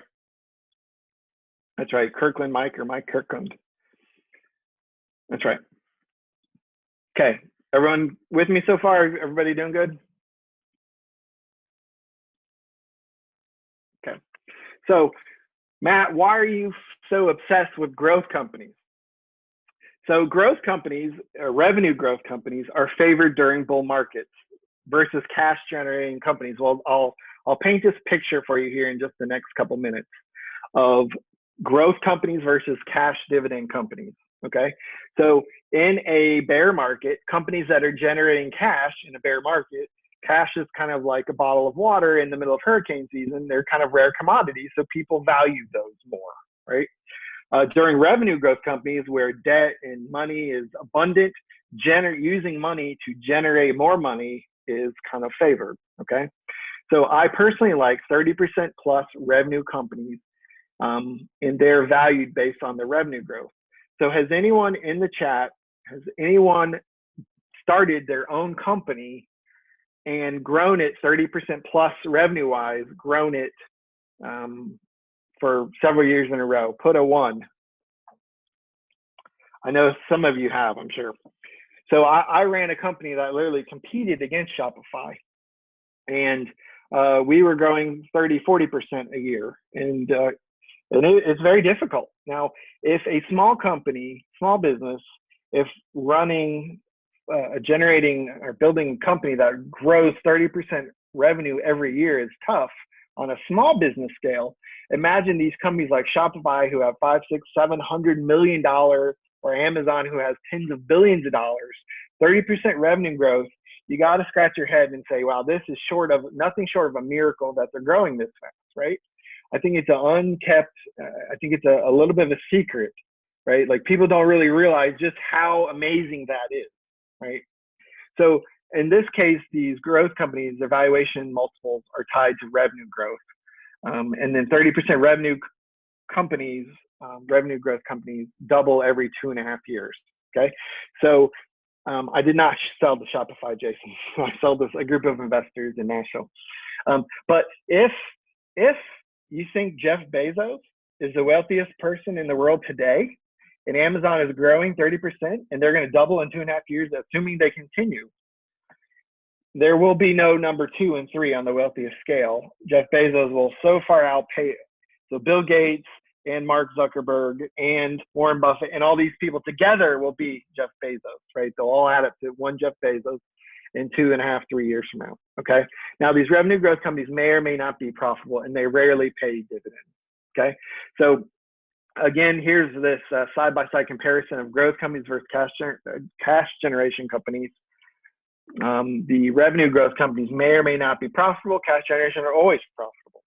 That's right. Kirkland Mike or Mike Kirkland. That's right. Okay, everyone with me so far? Everybody doing good? Okay. So, Matt, why are you so obsessed with growth companies? So growth companies, revenue growth companies, are favored during bull markets versus cash generating companies. Well, I'll paint this picture for you here in just the next couple minutes of growth companies versus cash dividend companies, okay? So in a bear market, companies that are generating cash in a bear market, cash is kind of like a bottle of water in the middle of hurricane season. They're kind of rare commodities, so people value those more, right? During revenue growth companies where debt and money is abundant, using money to generate more money is kind of favored, okay? So I personally like 30% plus revenue companies, and they're valued based on the revenue growth. So has anyone in the chat, has anyone started their own company and grown it 30% plus revenue-wise, grown it for several years in a row? Put a 1. I know some of you have, I'm sure. So I ran a company that literally competed against Shopify, and we were growing 30, 40% a year. And it's very difficult. Now, if a small company, small business, if running, generating or building a company that grows 30% revenue every year is tough on a small business scale, imagine these companies like Shopify who have $500, $600, $700 million, or Amazon who has tens of billions of dollars, 30% revenue growth. You got to scratch your head and say, wow, this is nothing short of a miracle that they're growing this fast, right? I think it's an unkept, I think it's a little bit of a secret, right? Like people don't really realize just how amazing that is, right? So in this case, these growth companies, their valuation multiples are tied to revenue growth. And then 30% revenue companies, revenue growth companies double every 2.5 years, okay? So I did not sell to Shopify, Jason. I sold to a group of investors in Nashville. But if you think Jeff Bezos is the wealthiest person in the world today, and Amazon is growing 30%, and they're going to double in 2.5 years, assuming they continue, there will be no number 2 and 3 on the wealthiest scale. Jeff Bezos will so far outpay it. So Bill Gates and Mark Zuckerberg and Warren Buffett and all these people together will be Jeff Bezos, right? They'll all add up to one Jeff Bezos in 2.5, 3 years from now, okay? Now, these revenue growth companies may or may not be profitable, and they rarely pay dividends, okay? So Again, here's this side-by-side comparison of growth companies versus cash generation companies. The revenue growth companies may or may not be profitable. Cash generation are always profitable.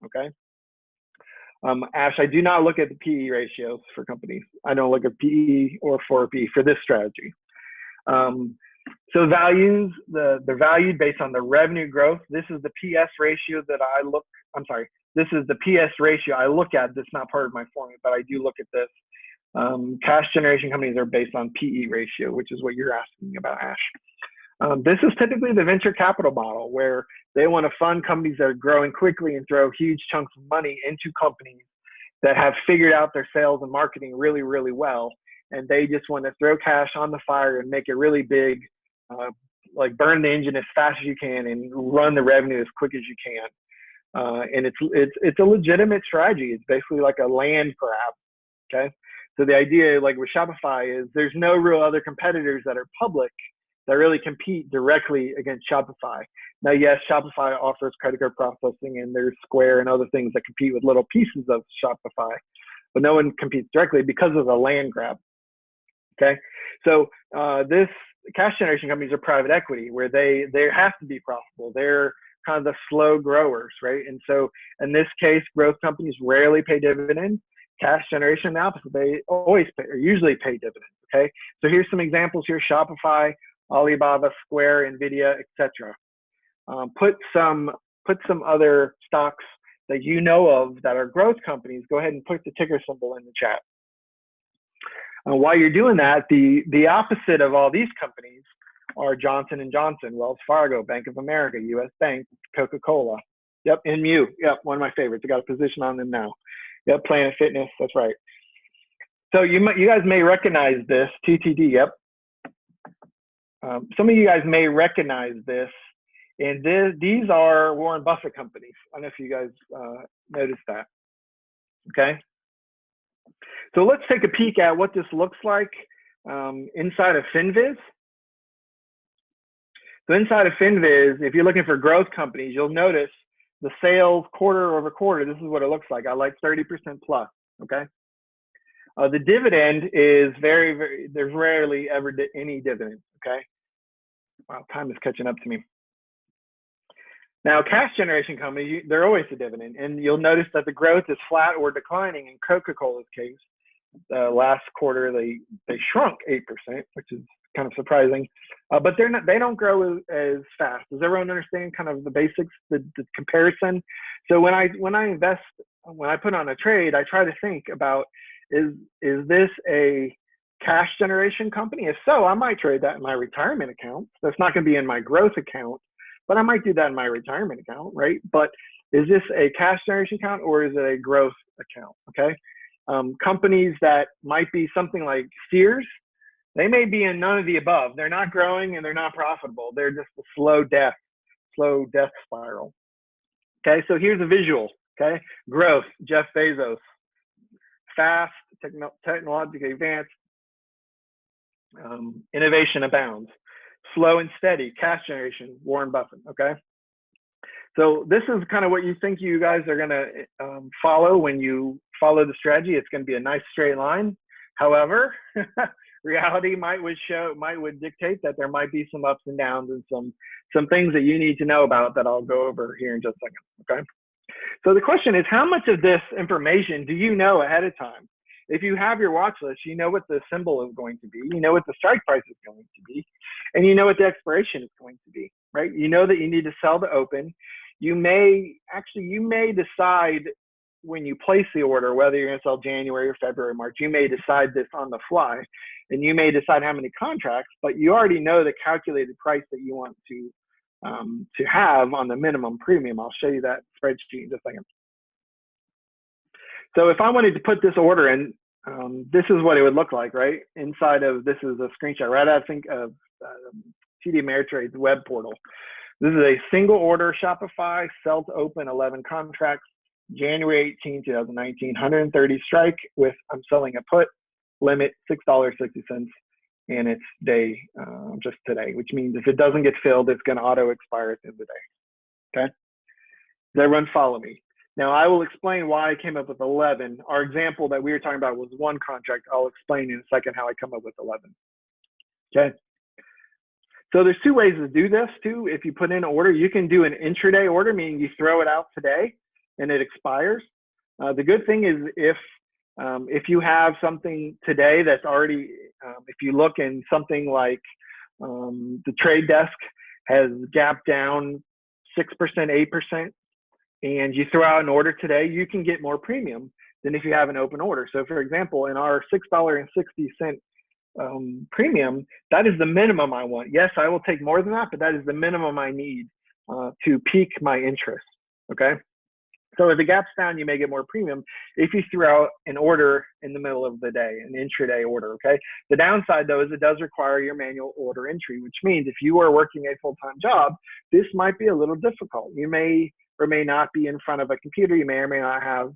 Okay. Ash, I do not look at the PE ratios for companies. I don't look at PE or 4P for this strategy. So values, they're valued based on the revenue growth. This is the PS ratio that I look, I'm sorry, this is the PS ratio I look at. That's not part of my formula, but I do look at this. Cash generation companies are based on PE ratio, which is what you're asking about, Ash. This is typically the venture capital model where they want to fund companies that are growing quickly and throw huge chunks of money into companies that have figured out their sales and marketing really, really well. And they just want to throw cash on the fire and make it really big, like burn the engine as fast as you can and run the revenue as quick as you can. And it's a legitimate strategy. It's basically like a land grab. Okay. So the idea, like with Shopify, is there's no real other competitors that are public that really compete directly against Shopify. Now, yes, Shopify offers credit card processing, and there's Square and other things that compete with little pieces of Shopify, but no one competes directly because of the land grab. Okay, so this cash generation companies are private equity where they have to be profitable. They're kind of the slow growers, right? And so in this case, growth companies rarely pay dividends. Cash generation, the opposite, they always pay or usually pay dividends. Okay, so here's some examples here: Shopify, Alibaba, Square, Nvidia, etc. Put some other stocks that you know of that are growth companies. Go ahead and put the ticker symbol in the chat. While you're doing that, the opposite of all these companies are Johnson & Johnson, Wells Fargo, Bank of America, U.S. Bank, Coca-Cola. Yep, NMU. Yep, one of my favorites. I got a position on them now. Yep, Planet Fitness. That's right. So you guys may recognize this, TTD. Yep. Some of you guys may recognize this, and these are Warren Buffett companies. I don't know if you guys noticed that. Okay. So let's take a peek at what this looks like inside of FinViz. So inside of FinViz, if you're looking for growth companies, you'll notice the sales quarter over quarter. This is what it looks like. I like 30% plus. Okay. The dividend is there's rarely ever any dividend. Okay. Wow, time is catching up to me. Now, cash generation companies, they're always a dividend, and you'll notice that the growth is flat or declining in Coca-Cola's case. Last quarter, they shrunk 8%, which is kind of surprising, but they don't grow as fast. Does everyone understand kind of the basics, the comparison? So when I invest, when I put on a trade, I try to think about is this a cash generation company? If so, I might trade that in my retirement account. That's not going to be in my growth account, but I might do that in my retirement account, right? But is this a cash generation account or is it a growth account? Okay. Companies that might be something like Sears, they may be in none of the above. They're not growing and they're not profitable. They're just a slow death spiral. Okay, so here's a visual. Okay, growth, Jeff Bezos. Fast, technologically advanced, innovation abounds. Slow and steady, cash generation, Warren Buffett. Okay, so this is kind of what you think you guys are going to follow when you follow the strategy. It's going to be a nice straight line. However, reality would dictate that there might be some ups and downs and some things that you need to know about that I'll go over here in just a second. Okay. So the question is, how much of this information do you know ahead of time? If you have your watch list, you know what the symbol is going to be, you know what the strike price is going to be, and you know what the expiration is going to be, right? You know that you need to sell to open. You may decide when you place the order, whether you're going to sell January or February, March. You may decide this on the fly, and you may decide how many contracts, but you already know the calculated price that you want to have on the minimum premium. I'll show you that spreadsheet in just a second. So if I wanted to put this order in, this is what it would look like, right? Inside of, this is a screenshot right out of TD Ameritrade's web portal. This is a single order Shopify, sell to open 11 contracts, January 18, 2019, 130 strike with, I'm selling a put, limit $6.60, and it's day, just today, which means if it doesn't get filled, it's going to auto expire at the end of the day. Okay? Does everyone follow me? Now, I will explain why I came up with 11. Our example that we were talking about was one contract. I'll explain in a second how I come up with 11. Okay. So there's two ways to do this too. If you put in an order, you can do an intraday order, meaning you throw it out today and it expires. The good thing is if you have something today that's already, if you look in something like the trade desk has gapped down 6%, 8%, and you throw out an order today, you can get more premium than if you have an open order. So for example, in our $6.60 premium, that is the minimum I want. Yes, I will take more than that, but that is the minimum I need to pique my interest. Okay. So if it gaps down, you may get more premium if you throw out an order in the middle of the day, an intraday order. Okay. The downside though is it does require your manual order entry, which means if you are working a full-time job, this might be a little difficult. You may or may not be in front of a computer. You may or may not have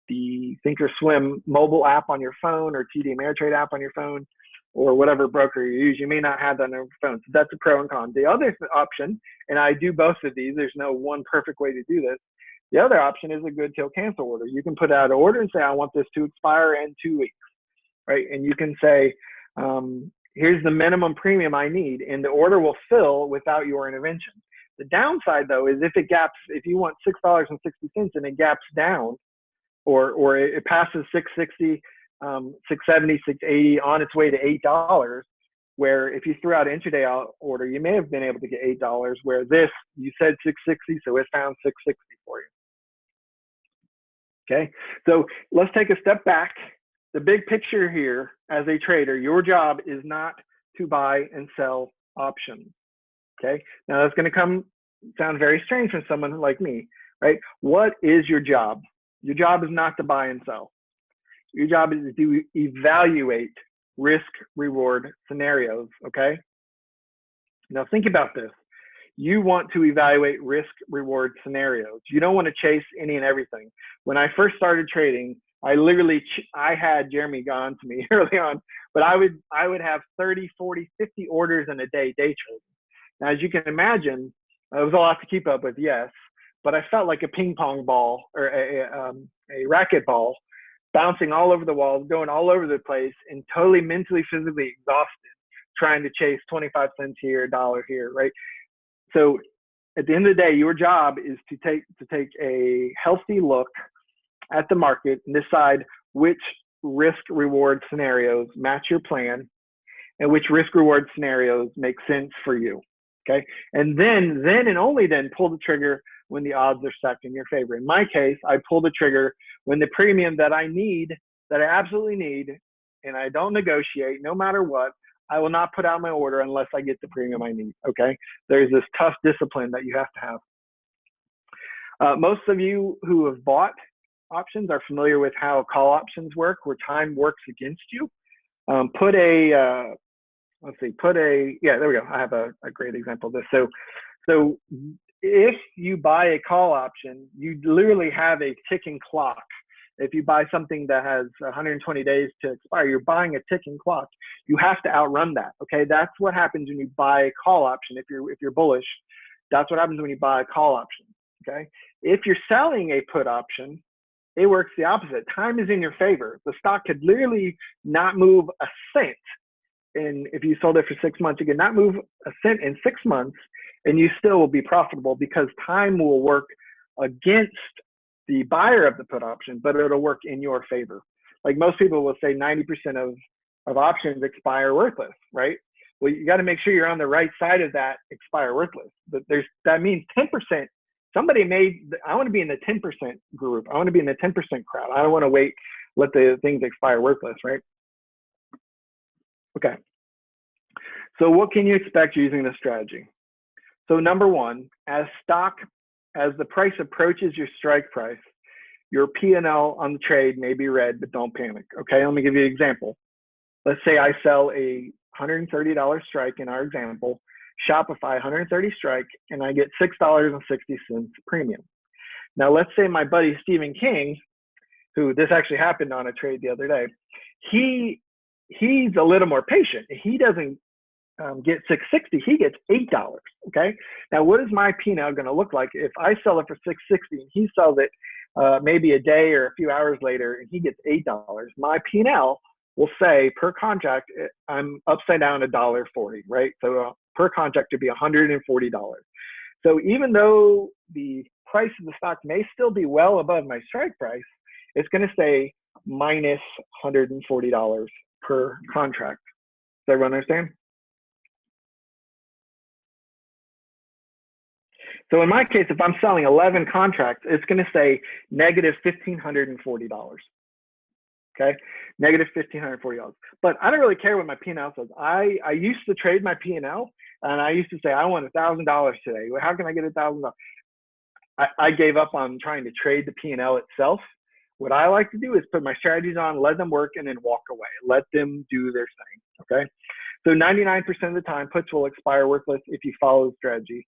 the Thinkorswim mobile app on your phone or TD Ameritrade app on your phone or whatever broker you use. You may not have that on your phone. So that's a pro and con. The other option, and I do both of these, there's no one perfect way to do this. The other option is a good till cancel order. You can put out an order and say, I want this to expire in 2 weeks, right? And you can say, here's the minimum premium I need, and the order will fill without your intervention. The downside though is if it gaps, if you want $6.60 and it gaps down, or it passes 660, 670, 680 on its way to $8, where if you threw out an intraday order, you may have been able to get $8, where this, you said 660, so it found 660 for you. Okay, so let's take a step back. The big picture here as a trader, your job is not to buy and sell options. Okay, now that's going to sound very strange from someone like me, right? What is your job? Your job is not to buy and sell. Your job is to evaluate risk-reward scenarios, okay? Now think about this. You want to evaluate risk-reward scenarios. You don't want to chase any and everything. When I first started trading, I had Jeremy gone to me early on, but I would have 30, 40, 50 orders in a day trading. Now, as you can imagine, it was a lot to keep up with, yes, but I felt like a ping pong ball or a racket ball bouncing all over the walls, going all over the place, and totally mentally, physically exhausted, trying to chase 25 cents here, $1 here, right? So at the end of the day, your job is to take a healthy look at the market and decide which risk-reward scenarios match your plan and which risk-reward scenarios make sense for you. Okay, and then and only then pull the trigger when the odds are stacked in your favor. In my case, I pull the trigger when the premium that I need, that I absolutely need, and I don't negotiate no matter what, I will not put out my order unless I get the premium I need. Okay, there's this tough discipline that you have to have. Most of you who have bought options are familiar with how call options work, where time works against you. Yeah, there we go. I have a great example of this. So if you buy a call option, you literally have a ticking clock. If you buy something that has 120 days to expire, you're buying a ticking clock. You have to outrun that. Okay, that's what happens when you buy a call option. If you're bullish, that's what happens when you buy a call option. Okay, if you're selling a put option, it works the opposite. Time is in your favor. The stock could literally not move a cent. And if you sold it for 6 months, you can not move a cent in 6 months, and you still will be profitable because time will work against the buyer of the put option, but it'll work in your favor. Like most people will say 90% of options expire worthless, right? Well, you got to make sure you're on the right side of that expire worthless. But that means 10%. I want to be in the 10% group. I want to be in the 10% crowd. I don't want to let the things expire worthless, right? Okay. So what can you expect using this strategy? So number one, as the price approaches your strike price, your P&L on the trade may be red, but don't panic. Okay, let me give you an example. Let's say I sell a $130 strike in our example, Shopify 130 strike, and I get $6.60 premium. Now let's say my buddy Stephen King, who this actually happened on a trade the other day, he's a little more patient. He doesn't get 660, he gets $8. Okay. Now, what is my P&L going to look like if I sell it for 660 and he sells it maybe a day or a few hours later and he gets $8? My P&L will say per contract, I'm upside down $1.40, right? So per contract to be $140. So even though the price of the stock may still be well above my strike price, it's going to say minus $140 per contract. Does everyone understand? So in my case, if I'm selling 11 contracts, it's going to say negative $1,540. Okay, negative $1,540. But I don't really care what my P&L says. I used to trade my P&L, and I used to say I want $1,000 today. How can I get $1,000? I gave up on trying to trade the P&L itself. What I like to do is put my strategies on, let them work, and then walk away. Let them do their thing. Okay. So 99% of the time, puts will expire worthless if you follow the strategy.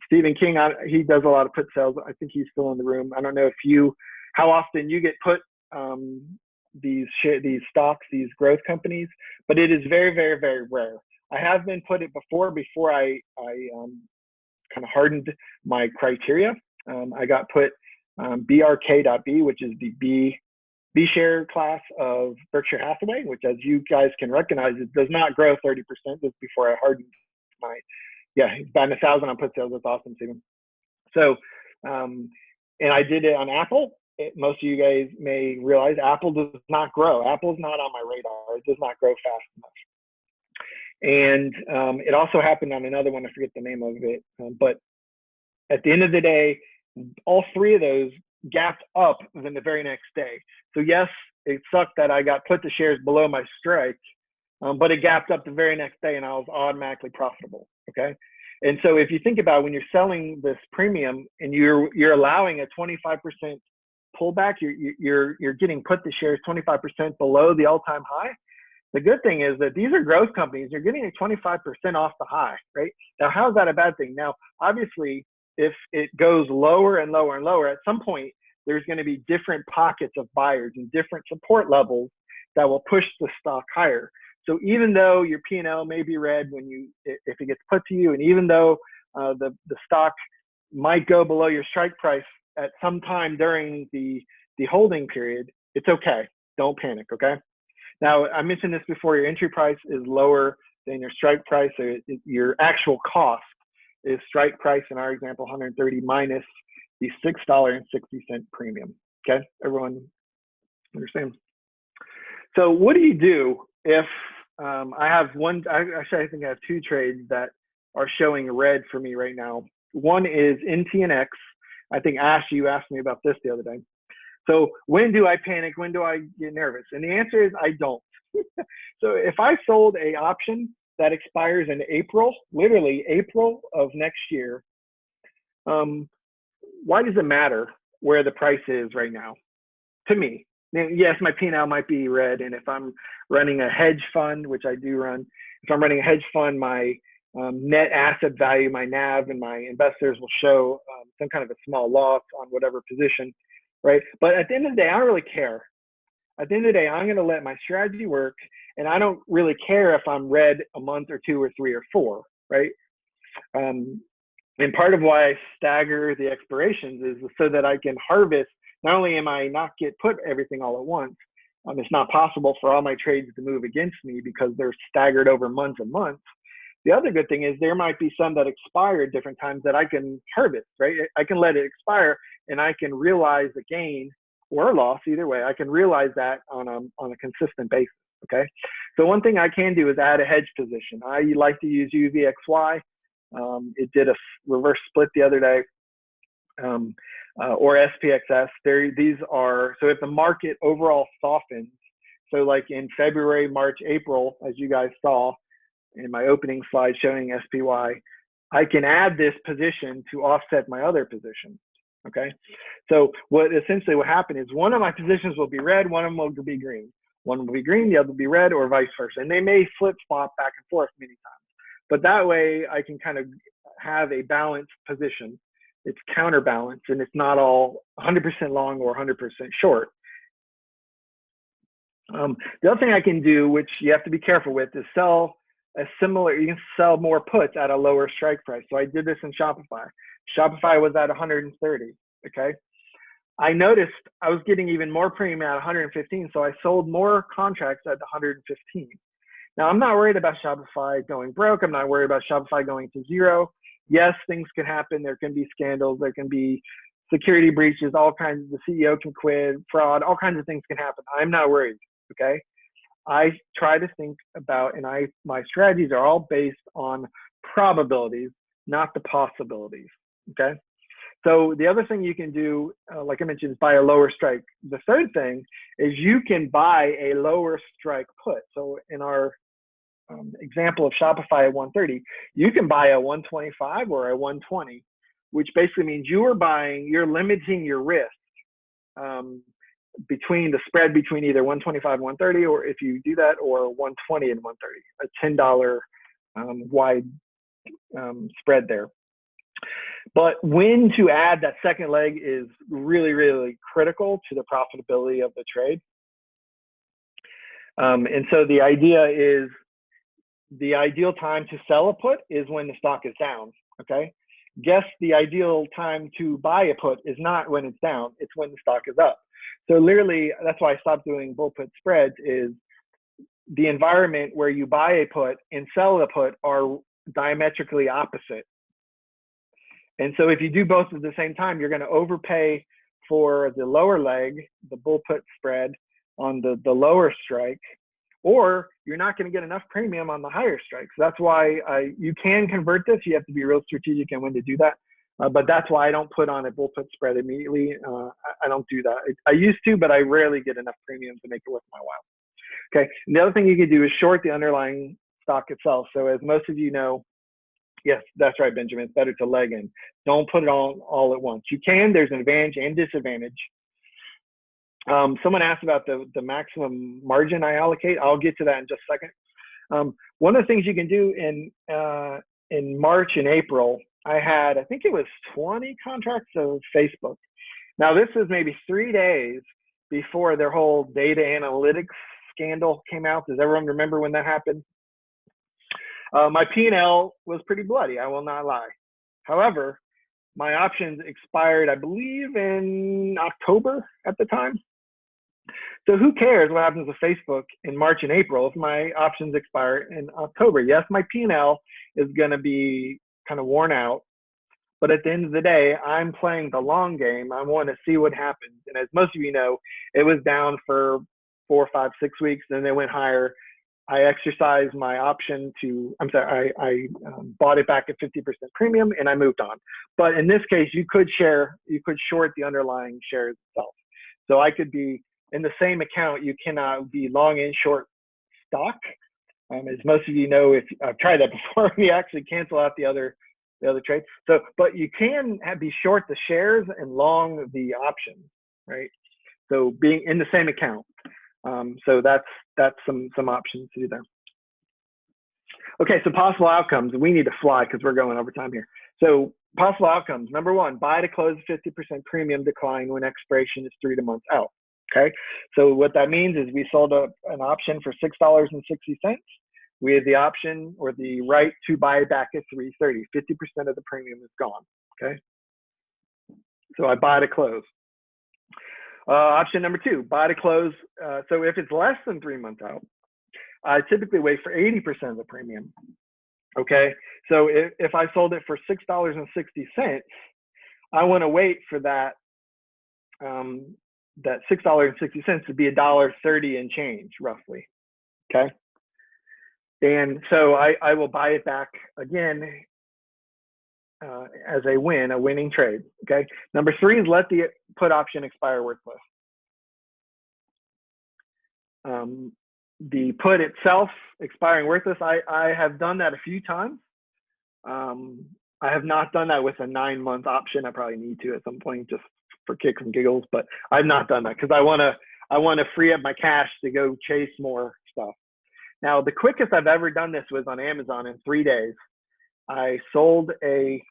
Stephen King, he does a lot of put sales. I think he's still in the room. I don't know how often you get put these stocks, these growth companies, but it is very, very, very rare. I have been put it before I kind of hardened my criteria. I got put BRK.B, which is the B share class of Berkshire Hathaway, which, as you guys can recognize, it does not grow 30%. Just before I hardened my, about 1,000 on put sales. That's awesome, Stephen. So, and I did it on Apple. Most of you guys may realize Apple does not grow. Apple's not on my radar. It does not grow fast enough. And it also happened on another one. I forget the name of it. But at the end of the day, all three of those gapped up within the very next day. So yes, it sucked that I got put the shares below my strike, but it gapped up the very next day and I was automatically profitable. Okay. And so if you think about when you're selling this premium and you're allowing a 25% pullback, you're getting put the shares 25% below the all-time high. The good thing is that these are growth companies. You're getting a 25% off the high, right? Now, how is that a bad thing? Now, obviously, if it goes lower and lower and lower, at some point, there's going to be different pockets of buyers and different support levels that will push the stock higher. So even though your P&L may be red if it gets put to you, and even though the stock might go below your strike price at some time during the holding period, it's okay. Don't panic, okay? Now, I mentioned this before, your entry price is lower than your strike price. So your actual cost is strike price, in our example, 130 minus the $6.60 premium. Okay, everyone understand? So what do you do if I have I think I have two trades that are showing red for me right now. One is NTNX. I think Ash, you asked me about this the other day. So when do I panic? When do I get nervous? And the answer is I don't. So if I sold a option that expires in April, literally April of next year, why does it matter where the price is right now? To me, yes, my P&L might be red, and if I'm running a hedge fund, which I do run, if I'm running a hedge fund, my net asset value, my NAV, and my investors will show some kind of a small loss on whatever position, right? But at the end of the day, I don't really care. At the end of the day, I'm going to let my strategy work, and I don't really care if I'm red a month or two or three or four, right? And part of why I stagger the expirations is so that I can harvest. Not only am I not get put everything all at once, it's not possible for all my trades to move against me because they're staggered over months and months. The other good thing is there might be some that expire at different times that I can harvest, right? I can let it expire and I can realize the gain or a loss, either way. I can realize that on a consistent basis, okay? So one thing I can do is add a hedge position. I like to use UVXY. It did a reverse split the other day, or SPXS. These are, so if the market overall softens, so like in February, March, April, as you guys saw in my opening slide showing SPY, I can add this position to offset my other position, okay? So what happened is one of my positions will be red, one of them will be green. One will be green, the other will be red, or vice versa. And they may flip-flop back and forth many times. But that way I can kind of have a balanced position. It's counterbalanced, and it's not all 100% long or 100% short. The other thing I can do, which you have to be careful with, is sell a similar, you can sell more puts at a lower strike price. So I did this in Shopify. Shopify was at 130, okay? I noticed I was getting even more premium at 115, so I sold more contracts at 115. Now, I'm not worried about Shopify going broke. I'm not worried about Shopify going to zero. Yes, things can happen. There can be scandals. There can be security breaches, all kinds. The CEO can quit, fraud, all kinds of things can happen. I'm not worried, okay? I try to think about, and my strategies are all based on probabilities, not the possibilities, okay? So the other thing you can do, like I mentioned, is buy a lower strike. The third thing is you can buy a lower strike put. So in our example of Shopify at 130, you can buy a 125 or a 120, which basically means you're limiting your risk between the spread between either 125 and 130, or if you do that, or 120 and 130, a $10 wide spread there. But when to add that second leg is really, really critical to the profitability of the trade. And so the idea is the ideal time to sell a put is when the stock is down, okay? Guess the ideal time to buy a put is not when it's down, it's when the stock is up. So literally, that's why I stopped doing bull put spreads, is the environment where you buy a put and sell a put are diametrically opposite. And so if you do both at the same time, you're going to overpay for the lower leg, the bull put spread on the lower strike, or you're not going to get enough premium on the higher strike. So that's why you can convert this. You have to be real strategic and when to do that. But that's why I don't put on a bull put spread immediately. I don't do that. I used to, but I rarely get enough premium to make it worth my while. Okay. And the other thing you can do is short the underlying stock itself. So as most of you know, yes, that's right, Benjamin. It's better to leg in. Don't put it all at once. You can. There's an advantage and disadvantage. Someone asked about the maximum margin I allocate. I'll get to that in just a second. One of the things you can do in March and April, I think it was 20 contracts of Facebook. Now this is maybe 3 days before their whole data analytics scandal came out. Does everyone remember when that happened? My P&L was pretty bloody, I will not lie. However, my options expired, I believe, in October at the time. So who cares what happens to Facebook in March and April if my options expire in October? Yes, my P&L is going to be kind of worn out, but at the end of the day, I'm playing the long game. I want to see what happens. And as most of you know, it was down for 4, 5, 6 weeks, then they went higher. I exercised my option to, I bought it back at 50% premium and I moved on. But in this case, you could short the underlying shares itself. So I could be in the same account, you cannot be long and short stock. As most of you know, if I've tried that before, you actually cancel out the other trade. So, but you can be short the shares and long the options, right? So being in the same account. So that's some options to do there. Okay, so possible outcomes. We need to fly because we're going over time here. So possible outcomes. Number one, buy to close 50% premium decline when expiration is 3 months out. Okay, so what that means is we sold an option for $6.60. We have the option or the right to buy it back at $3.30. 50% of the premium is gone. Okay, so I buy to close. Option number 2, buy to close. So if it's less than 3 months out, I typically wait for 80% of the premium. Okay, so if I sold it for $6.60, I want to wait for that that $6.60 to be $1.30 and change roughly. Okay, and so I will buy it back again as a winning trade. Okay. Number 3 is let the put option expire worthless. The put itself expiring worthless, I have done that a few times. I have not done that with a 9-month option. I probably need to at some point just for kicks and giggles, but I've not done that because I want to free up my cash to go chase more stuff. Now, the quickest I've ever done this was on Amazon in 3 days. I sold a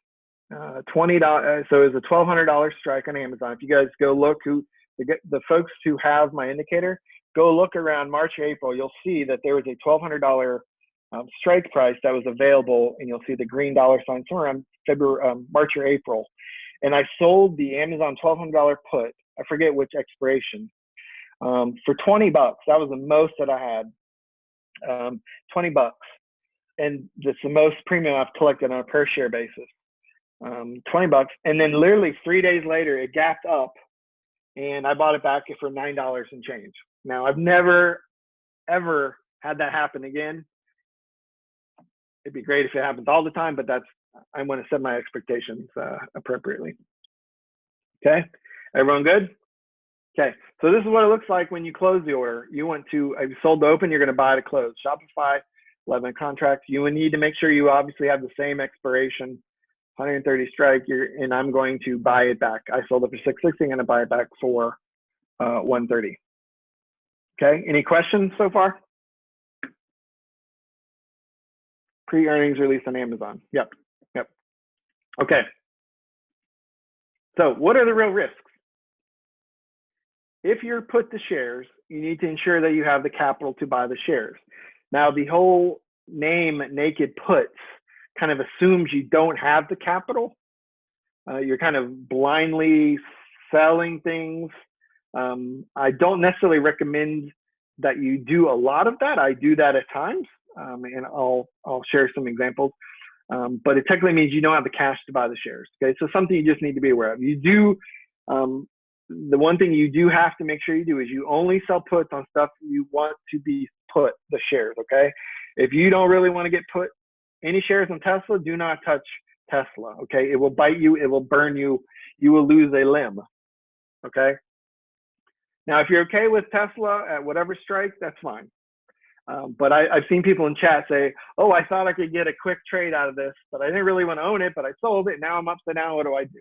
$20, so it was a $1,200 strike on Amazon. If you guys go look, the folks who have my indicator, go look around March, April, you'll see that there was a $1,200 strike price that was available, and you'll see the green dollar sign somewhere around March or April. And I sold the Amazon $1,200 put. I forget which expiration, for $20. That was the most that I had, $20. And that's the most premium I've collected on a per share basis, $20. And then literally 3 days later, it gapped up, and I bought it back for $9 and change. Now, I've never, ever had that happen again. It'd be great if it happens all the time, but I want to set my expectations appropriately. Okay, everyone good? Okay, so this is what it looks like when you close the order. You want to, if you sold to open, you're going to buy to close. Shopify, 11 contracts. You would need to make sure you obviously have the same expiration, 130 strike, and I'm going to buy it back. I sold it for $660, I'm going to buy it back for $130. Okay, any questions so far? Pre-earnings release on Amazon. Yep. Okay. So what are the real risks? If you're put to shares, you need to ensure that you have the capital to buy the shares. Now, the whole name naked puts kind of assumes you don't have the capital. You're kind of blindly selling things. I don't necessarily recommend that you do a lot of that. I do that at times, and I'll share some examples. But it technically means you don't have the cash to buy the shares. Okay, so something you just need to be aware of. You do, the one thing you do have to make sure you do is you only sell puts on stuff you want to be put the shares. Okay, if you don't really want to get put any shares on Tesla, do not touch Tesla. Okay, it will bite you, it will burn you, you will lose a limb. Okay. Now, if you're okay with Tesla at whatever strike, that's fine. But I've seen people in chat say, oh, I thought I could get a quick trade out of this, but I didn't really want to own it, but I sold it. Now I'm upside down. What do I do?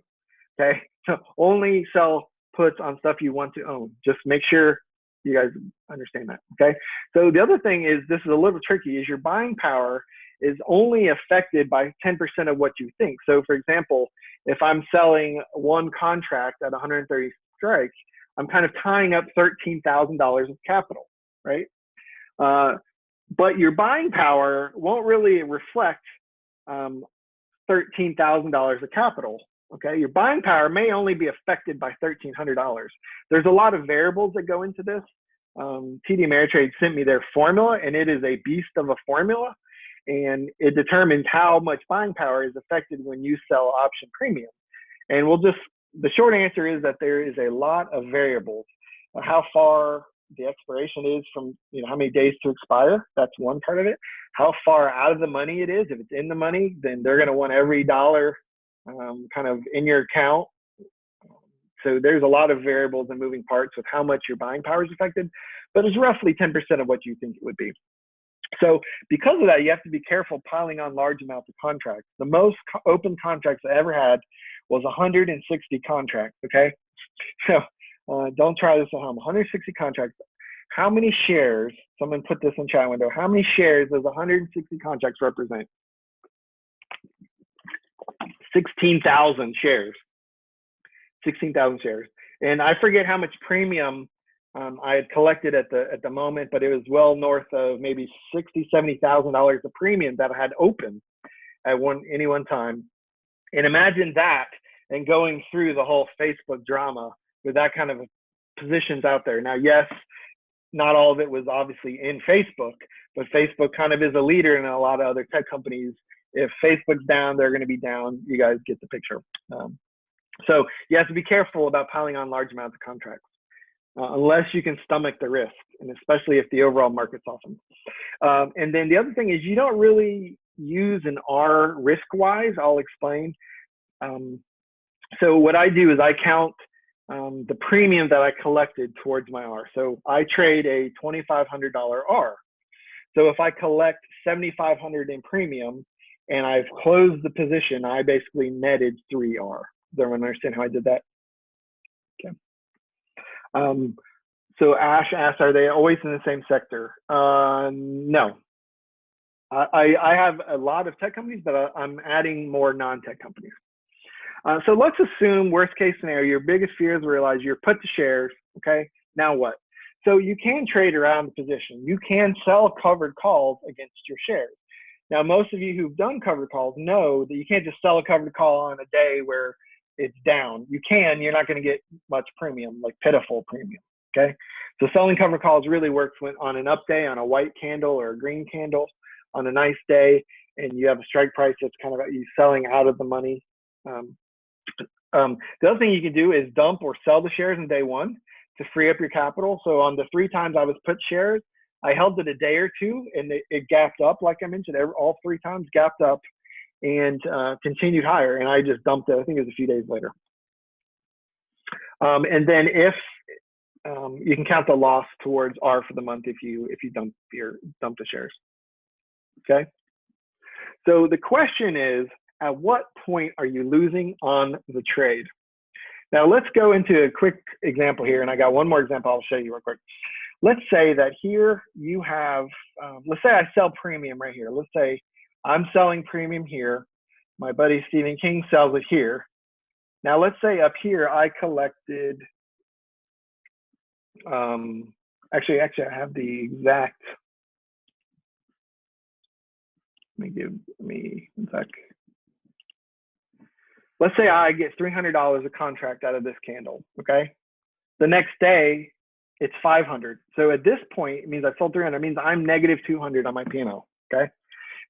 Okay. So only sell puts on stuff you want to own. Just make sure you guys understand that. Okay. So the other thing is, this is a little tricky, is your buying power is only affected by 10% of what you think. So for example, if I'm selling one contract at 130 strike, I'm kind of tying up $13,000 of capital, right? But your buying power won't really reflect $13,000 of capital. Okay, your buying power may only be affected by $1,300. There's a lot of variables that go into this. TD Ameritrade sent me their formula, and it is a beast of a formula, and it determines how much buying power is affected when you sell option premium. And the short answer is that there is a lot of variables. How far the expiration is from, how many days to expire, that's one part of it. How far out of the money it is. If it's in the money, then they're going to want every dollar kind of in your account. So there's a lot of variables and moving parts with how much your buying power is affected, but it's roughly 10% of what you think it would be. So because of that, you have to be careful piling on large amounts of contracts. The most open contracts I ever had was 160 contracts, okay? So don't try this at home. 160 contracts. How many shares, someone put this in chat window, how many shares does 160 contracts represent? 16,000 shares. 16,000 shares. And I forget how much premium I had collected at the moment, but it was well north of maybe $60,000, $70,000 of premium that I had open at any one time. And imagine that and going through the whole Facebook drama with that kind of positions out there. Now, yes, not all of it was obviously in Facebook, but Facebook kind of is a leader in a lot of other tech companies. If Facebook's down, they're going to be down. You guys get the picture. So you have to be careful about piling on large amounts of contracts, unless you can stomach the risk, and especially if the overall market softens. And then the other thing is, you don't really use an R risk-wise. I'll explain. So what I do is I count the premium that I collected towards my R. So I trade a $2,500 R. So if I collect $7,500 in premium and I've closed the position, I basically netted 3 R. Does everyone understand how I did that? Okay. So Ash asked, are they always in the same sector? No. I have a lot of tech companies, but I'm adding more non-tech companies. So let's assume worst case scenario, your biggest fear is realize you're put to shares, okay? Now what? So you can trade around the position. You can sell covered calls against your shares. Now, most of you who've done covered calls know that you can't just sell a covered call on a day where it's down. You can, you're not going to get much premium, like pitiful premium, okay? So selling covered calls really works when on an up day, on a white candle or a green candle, on a nice day, and you have a strike price that's kind of you selling out of the money. The other thing you can do is dump or sell the shares in day one to free up your capital. So on the 3 times I was put shares, I held it a day or two, and it gapped up, like I mentioned, all 3 times gapped up and continued higher, and I just dumped it. I think it was a few days later. And then if you can count the loss towards R for the month if you dump the shares. Okay. So the question is, at what point are you losing on the trade? Now let's go into a quick example here, and I got one more example I'll show you real quick. Let's say that here you have, let's say I sell premium right here. Let's say I'm selling premium here. My buddy Stephen King sells it here. Now let's say up here I collected, actually I have the exact, let me one sec. Let's say I get $300 a contract out of this candle, okay? The next day, it's 500. So at this point, it means I sold 300. It means I'm negative 200 on my P&L, okay?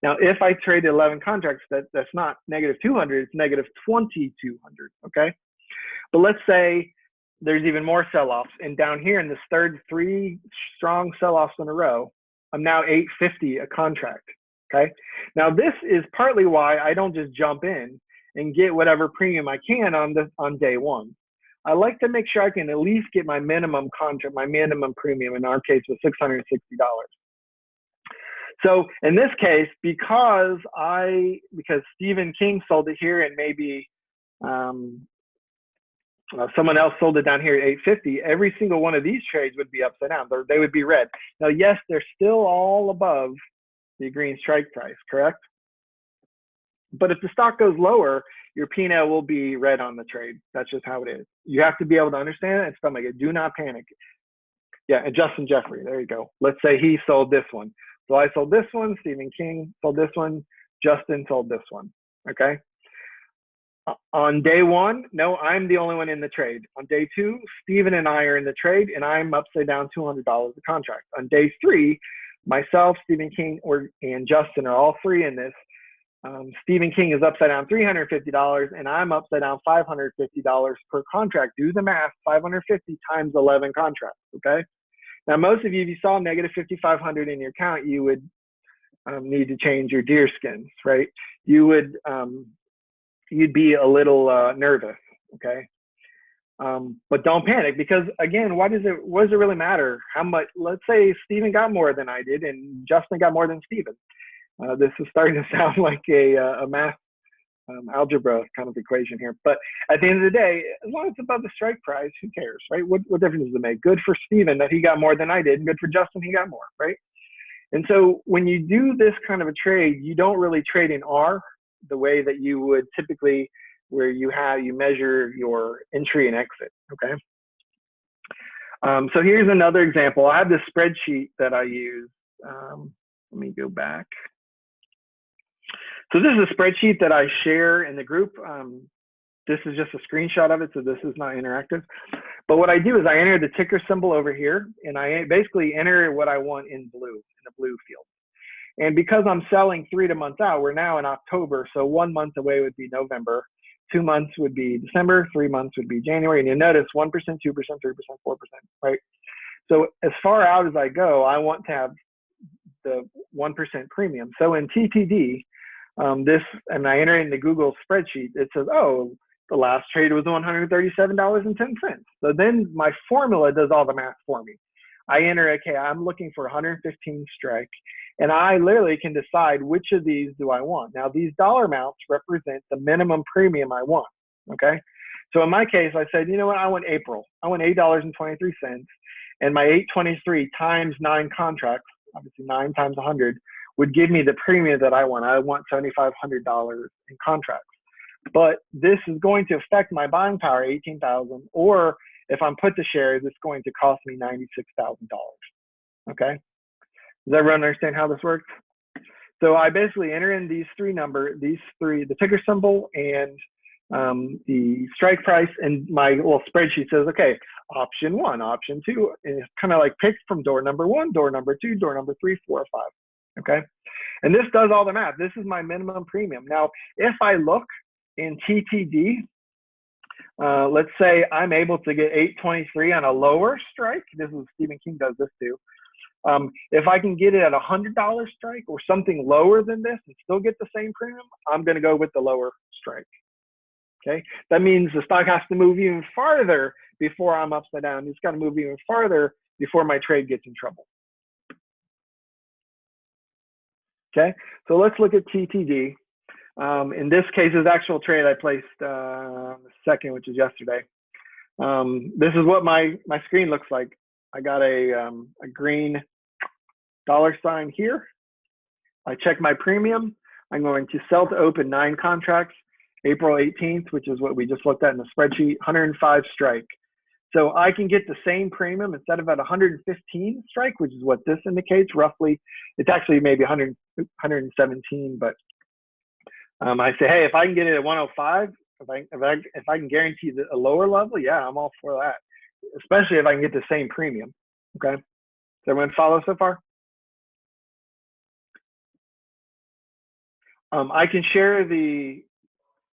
Now, if I trade 11 contracts, that's not negative 200, it's negative 2,200, okay? But let's say there's even more sell-offs. And down here in this third 3 strong sell-offs in a row, I'm now 850 a contract, okay? Now, this is partly why I don't just jump in and get whatever premium I can on day one. I like to make sure I can at least get my minimum contract, my minimum premium, in our case was $660. So in this case, because Stephen King sold it here and maybe someone else sold it down here at 850, every single one of these trades would be upside down. They would be red. Now, yes, they're still all above the green strike price, correct? But if the stock goes lower, your P&L will be red on the trade. That's just how it is. You have to be able to understand it and stomach it. Do not panic. Yeah, and Justin Jeffrey, there you go. Let's say he sold this one. So I sold this one, Stephen King sold this one, Justin sold this one, okay? On day one, no, I'm the only one in the trade. On day 2, Stephen and I are in the trade, and I'm upside down $200 a contract. On day 3, myself, Stephen King, and Justin are all 3 in this. Stephen King is upside down $350, and I'm upside down $550 per contract. Do the math, 550 times 11 contracts, okay? Now, most of you, if you saw negative 5,500 in your account, you would need to change your deer skins, right? You would, you'd be a little nervous, okay? But don't panic, because again, what does it really matter? How much, let's say Stephen got more than I did and Justin got more than Stephen. This is starting to sound like a math algebra kind of equation here. But at the end of the day, as long as it's above the strike price, who cares, right? What difference does it make? Good for Stephen that he got more than I did, and good for Justin he got more, right? And so when you do this kind of a trade, you don't really trade in R the way that you would typically, where you measure your entry and exit, okay? So here's another example. I have this spreadsheet that I use. Let me go back. So this is a spreadsheet that I share in the group. This is just a screenshot of it, so this is not interactive. But what I do is I enter the ticker symbol over here, and I basically enter what I want in blue, in the blue field. And because I'm selling 3 months out, we're now in October, so 1 month away would be November, 2 months would be December, 3 months would be January, and you'll notice 1%, 2%, 3%, 4%, right? So as far out as I go, I want to have the 1% premium. So in TTD, and I enter it in the Google spreadsheet, it says, oh, the last trade was $137.10. So then my formula does all the math for me. I enter, okay, I'm looking for 115 strike, and I literally can decide which of these do I want. Now, these dollar amounts represent the minimum premium I want, okay? So in my case, I said, you know what, I want April. I want $8.23, and my 823 times 9 contracts, obviously 9 times 100, would give me the premium that I want. I want $7,500 in contracts. But this is going to affect my buying power, $18,000, or if I'm put to shares, it's going to cost me $96,000, okay? Does everyone understand how this works? So I basically enter in these three, the ticker symbol and the strike price, and my little spreadsheet says, okay, option 1, option 2, and it's kind of like picked from door number 1, door number 2, door number 3, 4, 5. Okay, and this does all the math. This is my minimum premium. Now, if I look in TTD, let's say I'm able to get 823 on a lower strike. This is Stephen King does this too. If I can get it at $100 strike or something lower than this and still get the same premium, I'm going to go with the lower strike. Okay, that means the stock has to move even farther before I'm upside down. It's got to move even farther before my trade gets in trouble. Okay, so let's look at TTD. In this case, this actual trade I placed the second, which is yesterday. This is what my screen looks like. I got a green $ here. I check my premium. I'm going to sell to open 9 contracts, April 18th, which is what we just looked at in the spreadsheet, 105 strike. So I can get the same premium instead of at 115 strike, which is what this indicates roughly. It's actually maybe 117, but I say, hey, if I can get it at 105, if I can guarantee a lower level, yeah, I'm all for that. Especially if I can get the same premium. Okay, does everyone follow so far? I can share the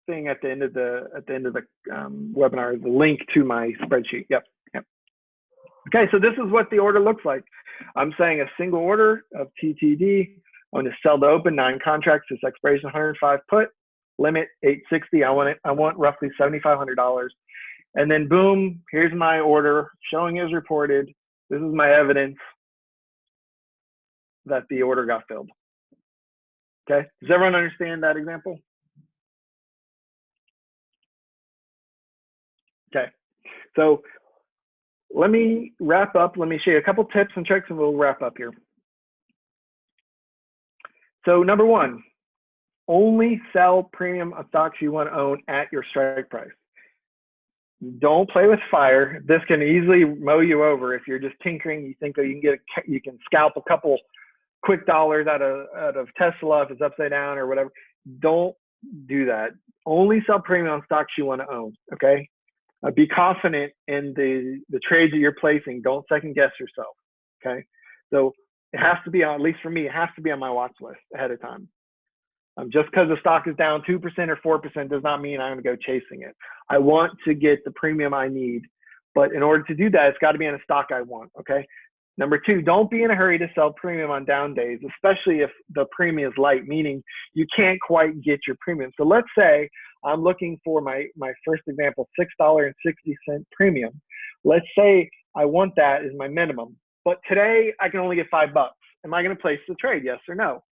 thing at the end of the webinar, the link to my spreadsheet. Yep. Okay, so this is what the order looks like. I'm saying a single order of TTD. I'm going to sell to open 9 contracts. This expiration 105 put, limit 860. I want roughly $7,500. And then boom, here's my order showing as reported. This is my evidence that the order got filled. Okay, does everyone understand that example? Okay, so let me wrap up. Let me show you a couple tips and tricks and we'll wrap up here. So number 1, only sell premium of stocks you want to own at your strike price. Don't play with fire. This can easily mow you over if you're just tinkering. You think that you can scalp a couple quick dollars out of Tesla if it's upside down or whatever. Don't do that. Only sell premium on stocks you want to own. Okay. Be confident in the trades that you're placing. Don't second guess yourself. Okay. So it has to be on, at least for me, it has to be on my watch list ahead of time. Just because the stock is down 2% or 4% does not mean I'm going to go chasing it. I want to get the premium I need, but in order to do that, it's got to be in a stock I want. Okay. Number 2, don't be in a hurry to sell premium on down days, especially if the premium is light, meaning you can't quite get your premium. So let's say I'm looking for my first example, $6.60 premium. Let's say I want that as my minimum, but today I can only get $5. Am I going to place the trade? Yes or no?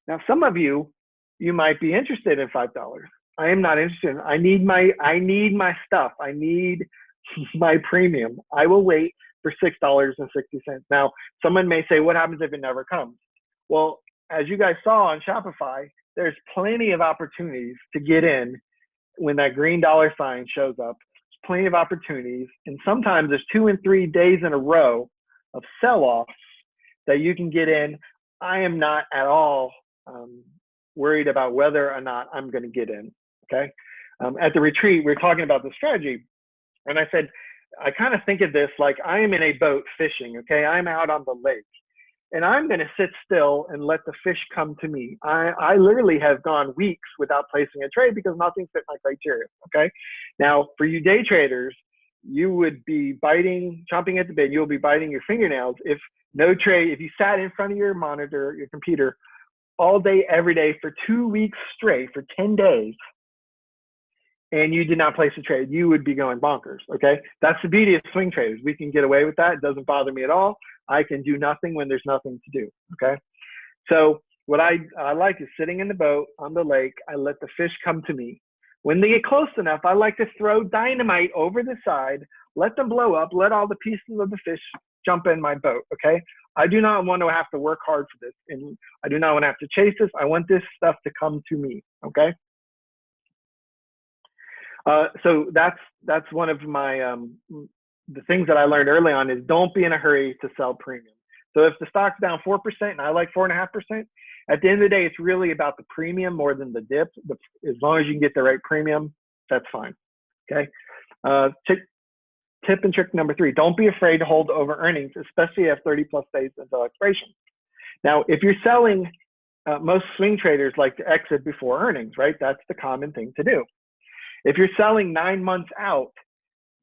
Now, some of you might be interested in $5. I am not interested. I need my stuff. I need my premium. I will wait for $6.60. Now, someone may say, what happens if it never comes? Well, as you guys saw on Shopify, there's plenty of opportunities to get in when that green $ shows up. There's plenty of opportunities. And sometimes there's 2 and 3 days in a row of sell-offs that you can get in. I am not at all worried about whether or not I'm going to get in. Okay. At the retreat, we were talking about the strategy. And I said, I kind of think of this like I am in a boat fishing. Okay. I'm out on the lake and I'm going to sit still and let the fish come to me. I literally have gone weeks without placing a trade because nothing fit my criteria. Okay. Now for you day traders, you would be chomping at the bit. You'll be biting your fingernails if you sat in front of your monitor, your computer all day, every day for 2 weeks straight for 10 days, and you did not place a trade, you would be going bonkers. Okay. That's the beauty of swing traders. We can get away with that. It doesn't bother me at all. I can do nothing when there's nothing to do. Okay. So what I like is sitting in the boat on the lake. I let the fish come to me. When they get close enough, I like to throw dynamite over the side, let them blow up, let all the pieces of the fish jump in my boat. Okay. I do not want to have to work hard for this, and I do not want to have to chase this. I want this stuff to come to me. Okay. So that's one of my the things that I learned early on is don't be in a hurry to sell premium. So if the stock's down 4% and I like 4.5%, at the end of the day, it's really about the premium more than the dip. As long as you can get the right premium, that's fine. Okay. Tip and trick number 3, don't be afraid to hold over earnings, especially if 30 plus days until expiration. Now, if you're selling, most swing traders like to exit before earnings, right? That's the common thing to do. If you're selling 9 months out,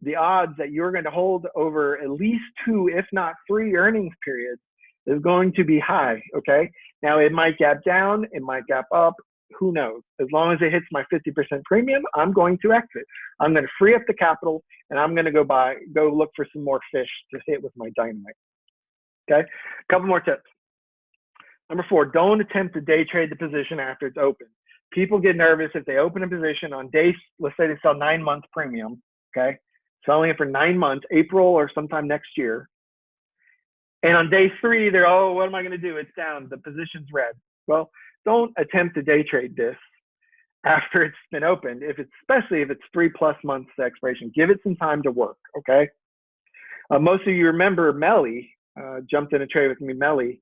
the odds that you're going to hold over at least 2, if not 3 earnings periods is going to be high, okay? Now, it might gap down, it might gap up, who knows? As long as it hits my 50% premium, I'm going to exit. I'm going to free up the capital, and I'm going to go look for some more fish to hit with my dynamite, okay? A couple more tips. Number 4, don't attempt to day trade the position after it's open. People get nervous if they open a position on days, let's say they sell 9 months premium, okay? Selling it for 9 months, April or sometime next year. And on day 3, they're, oh, what am I going to do? It's down. The position's red. Well, don't attempt to day trade this after it's been opened, especially if it's 3+ months to expiration. Give it some time to work, okay? Most of you remember Melly jumped in a trade with me, Melly.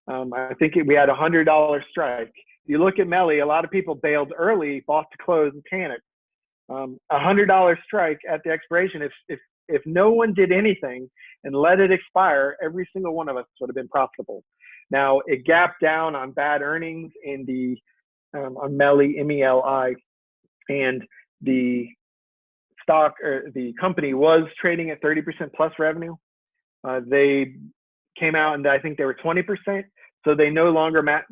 I think we had a $100 strike. You look at Melly, a lot of people bailed early, bought to close, and panicked. $100 strike at the expiration. If no one did anything and let it expire, every single one of us would have been profitable. Now it gapped down on bad earnings in the on Melly, MELI, and the stock or the company was trading at 30% plus revenue. They came out and I think they were 20%, so they no longer met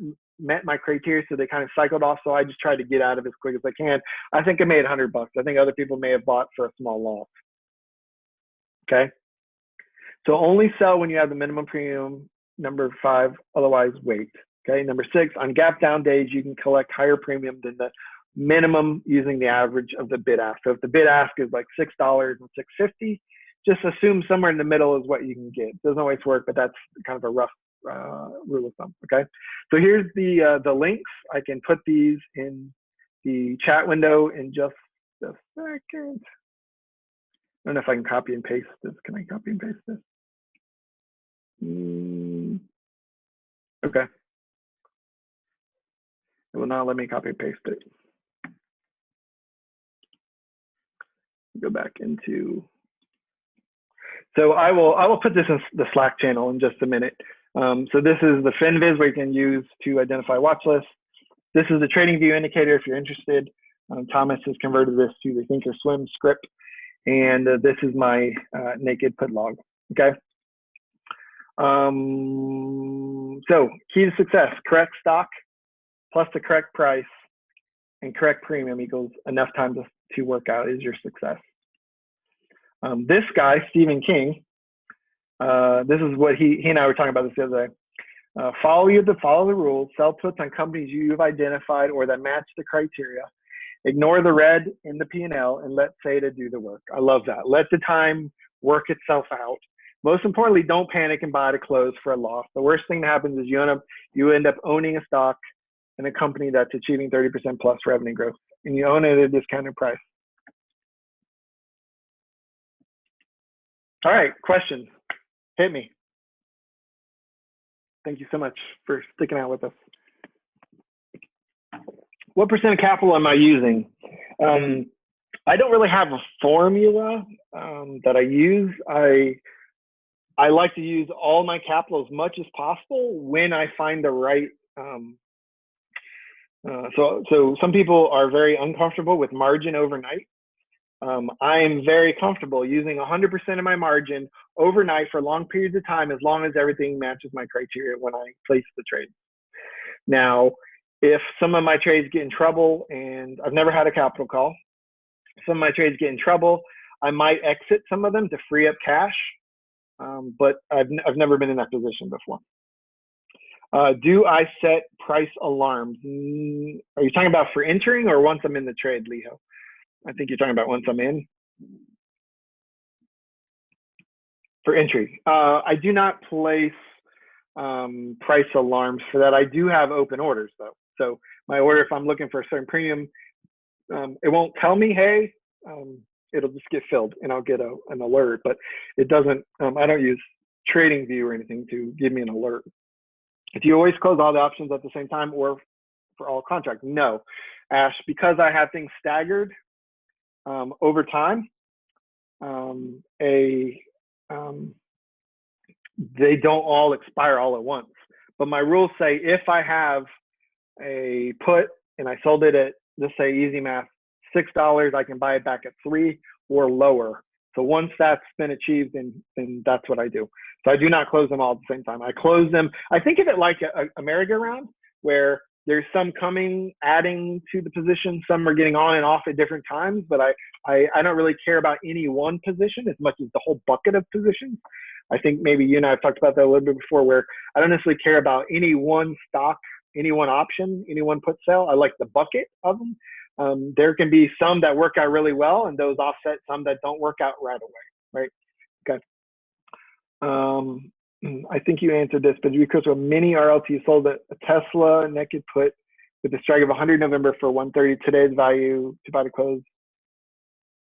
my criteria, so they kind of cycled off. So I just tried to get out of it as quick as I can. I think I made $100. I think other people may have bought for a small loss. Okay. So only sell when you have the minimum premium. Number 5, otherwise wait. Okay. Number 6, on gap down days, you can collect higher premium than the minimum using the average of the bid ask. So if the bid ask is like $6 and $6.50, just assume somewhere in the middle is what you can get. It doesn't always work, but that's kind of a rough rule of thumb. Okay. So here's the links. I can put these in the chat window in just a second. I don't know if I can copy and paste this. Can I copy and paste this? Okay. It will not let me copy and paste it. Go back into. So I will put this in the Slack channel in just a minute. So this is the FinViz where you can use to identify watch lists. This is the trading view indicator if you're interested. Thomas has converted this to the Thinkorswim script. And this is my naked put log, okay? So key to success, correct stock plus the correct price and correct premium equals enough time to work out is your success. This guy, Stephen King, this is what he and I were talking about this the other day. Follow the rules, sell puts on companies you've identified or that match the criteria. Ignore the red in the P&L and let SATA do the work. I love that. Let the time work itself out. Most importantly, don't panic and buy to close for a loss. The worst thing that happens is you end up owning a stock in a company that's achieving 30% plus revenue growth, and you own it at a discounted price. All right, questions? Hit me. Thank you so much for sticking out with us. What percent of capital am I using? I don't really have a formula that I use. I like to use all my capital as much as possible when I find the right. So some people are very uncomfortable with margin overnight. I am very comfortable using 100% of my margin overnight for long periods of time, as long as everything matches my criteria when I place the trade. Now, if some of my trades get in trouble, and I've never had a capital call, some of my trades get in trouble, I might exit some of them to free up cash, but I've never been in that position before. Do I set price alarms? Are you talking about for entering or once I'm in the trade, Leo? I think you're talking about once I'm in. For entry. I do not place price alarms for that. I do have open orders though. So my order, if I'm looking for a certain premium, it won't tell me, hey, it'll just get filled and I'll get an alert, but it doesn't, I don't use trading view or anything to give me an alert. Do you always close all the options at the same time or for all contracts? No, Ash, because I have things staggered over time, they don't all expire all at once. But my rules say if I have a put and I sold it at, let's say easy math, $6, I can buy it back at $3 or lower. So once that's been achieved, then that's what I do. So I do not close them all at the same time. I close them. I think of it like a merry-go-round where there's some coming, adding to the position. Some are getting on and off at different times, but I don't really care about any one position as much as the whole bucket of positions. I think maybe you and I have talked about that a little bit before, where I don't necessarily care about any one stock, any one option, any one put sell. I like the bucket of them. There can be some that work out really well, and those offset some that don't work out right away, right? Okay. I think you answered this, but because of a mini RLT sold a Tesla naked put with a strike of 100 November for 130 today's value to buy to close.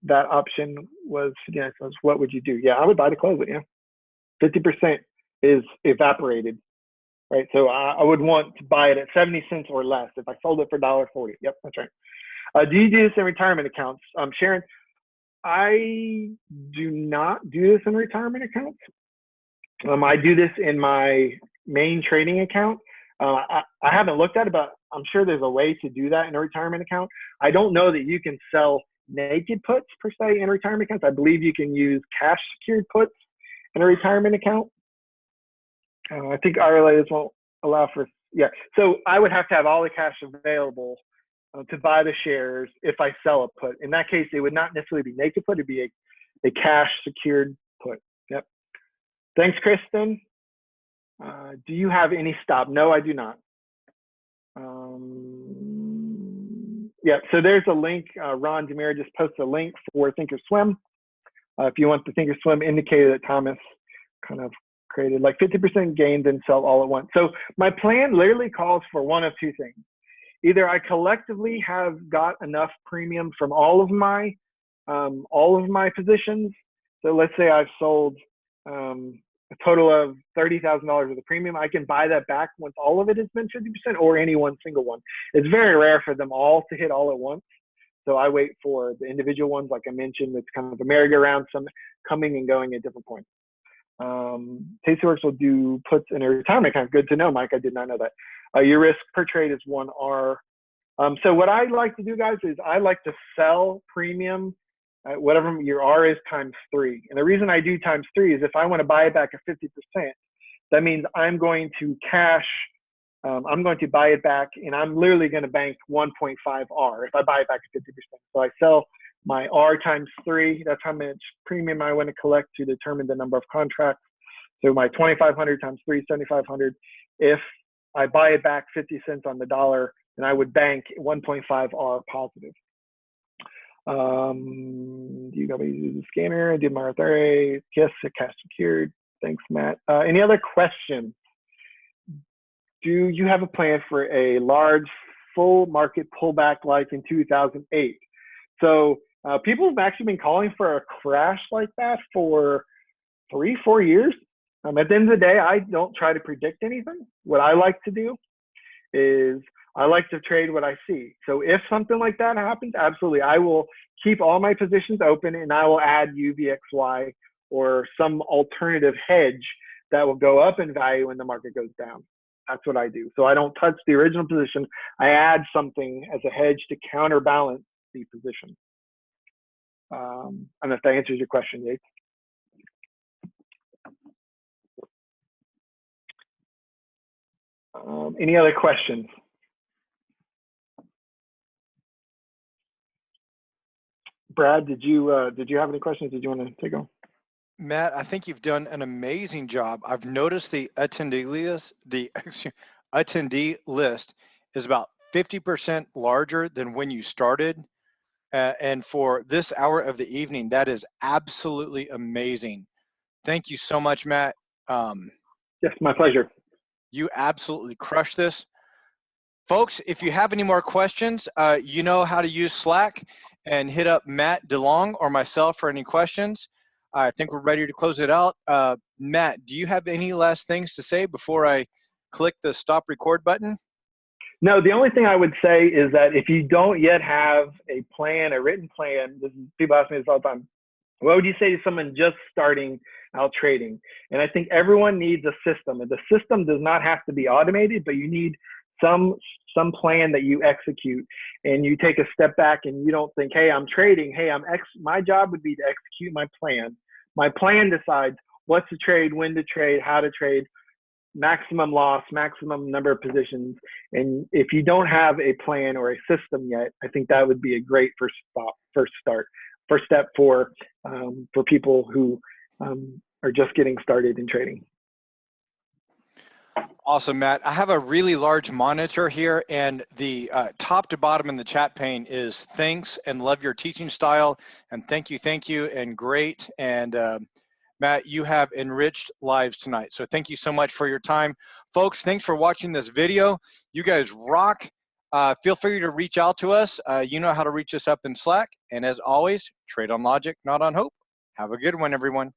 That option was, yeah, so what would you do? Yeah, I would buy to close it, yeah. 50% is evaporated, right? So I would want to buy it at 70 cents or less if I sold it for $1.40. Yep, that's right. Do you do this in retirement accounts? Sharon, I do not do this in retirement accounts. I do this in my main trading account. I haven't looked at it, but I'm sure there's a way to do that in a retirement account. I don't know that you can sell naked puts per se in retirement accounts. I believe you can use cash secured puts in a retirement account. I think RLAs won't allow for, yeah. So I would have to have all the cash available to buy the shares if I sell a put. In that case, it would not necessarily be naked put, it'd be a cash secured put. Yep. Thanks, Kristen. Do you have any stop? No, I do not. Yeah, so there's a link. Ron Demir just posted a link for Thinkorswim. If you want the Thinkorswim indicator that Thomas kind of created, like 50% gain, then sell all at once. So my plan literally calls for one of two things. Either I collectively have got enough premium from all of my positions. So let's say I've sold a total of $30,000 of the premium. I can buy that back once all of it has been 50% or any one single one. It's very rare for them all to hit all at once. So I wait for the individual ones, like I mentioned, it's kind of a merry-go-round, some coming and going at different points. Tastyworks will do puts in a retirement account. Good to know, Mike. I did not know that. Your risk per trade is 1R. So what I like to do, guys, is I like to sell premium at whatever your R is times 3. And the reason I do times 3 is if I want to buy it back at 50%, that means I'm going to cash, I'm going to buy it back, and I'm literally going to bank 1.5 R if I buy it back at 50%. So I sell my R times 3. That's how much premium I want to collect to determine the number of contracts. So my 2,500 times 3, 7,500. If I buy it back 50 cents on the dollar, then I would bank 1.5 R positive. Do you got me use the scanner? I did my authority. Yes, cash secured. Thanks, Matt. Any other questions? Do you have a plan for a large full market pullback like in 2008? So people have actually been calling for a crash like that for 3-4 years. At the end of the day, I don't try to predict anything. What I like to do is I like to trade what I see. So if something like that happens, absolutely, I will keep all my positions open and I will add UVXY or some alternative hedge that will go up in value when the market goes down. That's what I do. So I don't touch the original position. I add something as a hedge to counterbalance the position. And if that answers your question, Yates. Any other questions? Brad, did you have any questions? Did you want to take on? Matt, I think you've done an amazing job. I've noticed the attendee list is about 50% larger than when you started. And for this hour of the evening, that is absolutely amazing. Thank you so much, Matt. Yes, my pleasure. You absolutely crushed this. Folks, if you have any more questions, you know how to use Slack, and hit up Matt DeLong or myself for any questions. I think we're ready to close it out. Matt, do you have any last things to say before I click the stop record button? No, the only thing I would say is that if you don't yet have a plan, a written plan, people ask me this all the time, what would you say to someone just starting out trading? And I think everyone needs a system. And the system does not have to be automated, but you need some plan that you execute, and you take a step back and you don't think, hey, I'm trading. Hey, my job would be to execute my plan. My plan decides what to trade, when to trade, how to trade, maximum loss, maximum number of positions. And if you don't have a plan or a system yet, I think that would be a great first step for people who are just getting started in trading. Awesome, Matt. I have a really large monitor here, and the top to bottom in the chat pane is thanks and love your teaching style, and thank you, and great. And Matt, you have enriched lives tonight. So thank you so much for your time. Folks, thanks for watching this video. You guys rock. Feel free to reach out to us. You know how to reach us up in Slack. And as always, trade on logic, not on hope. Have a good one, everyone.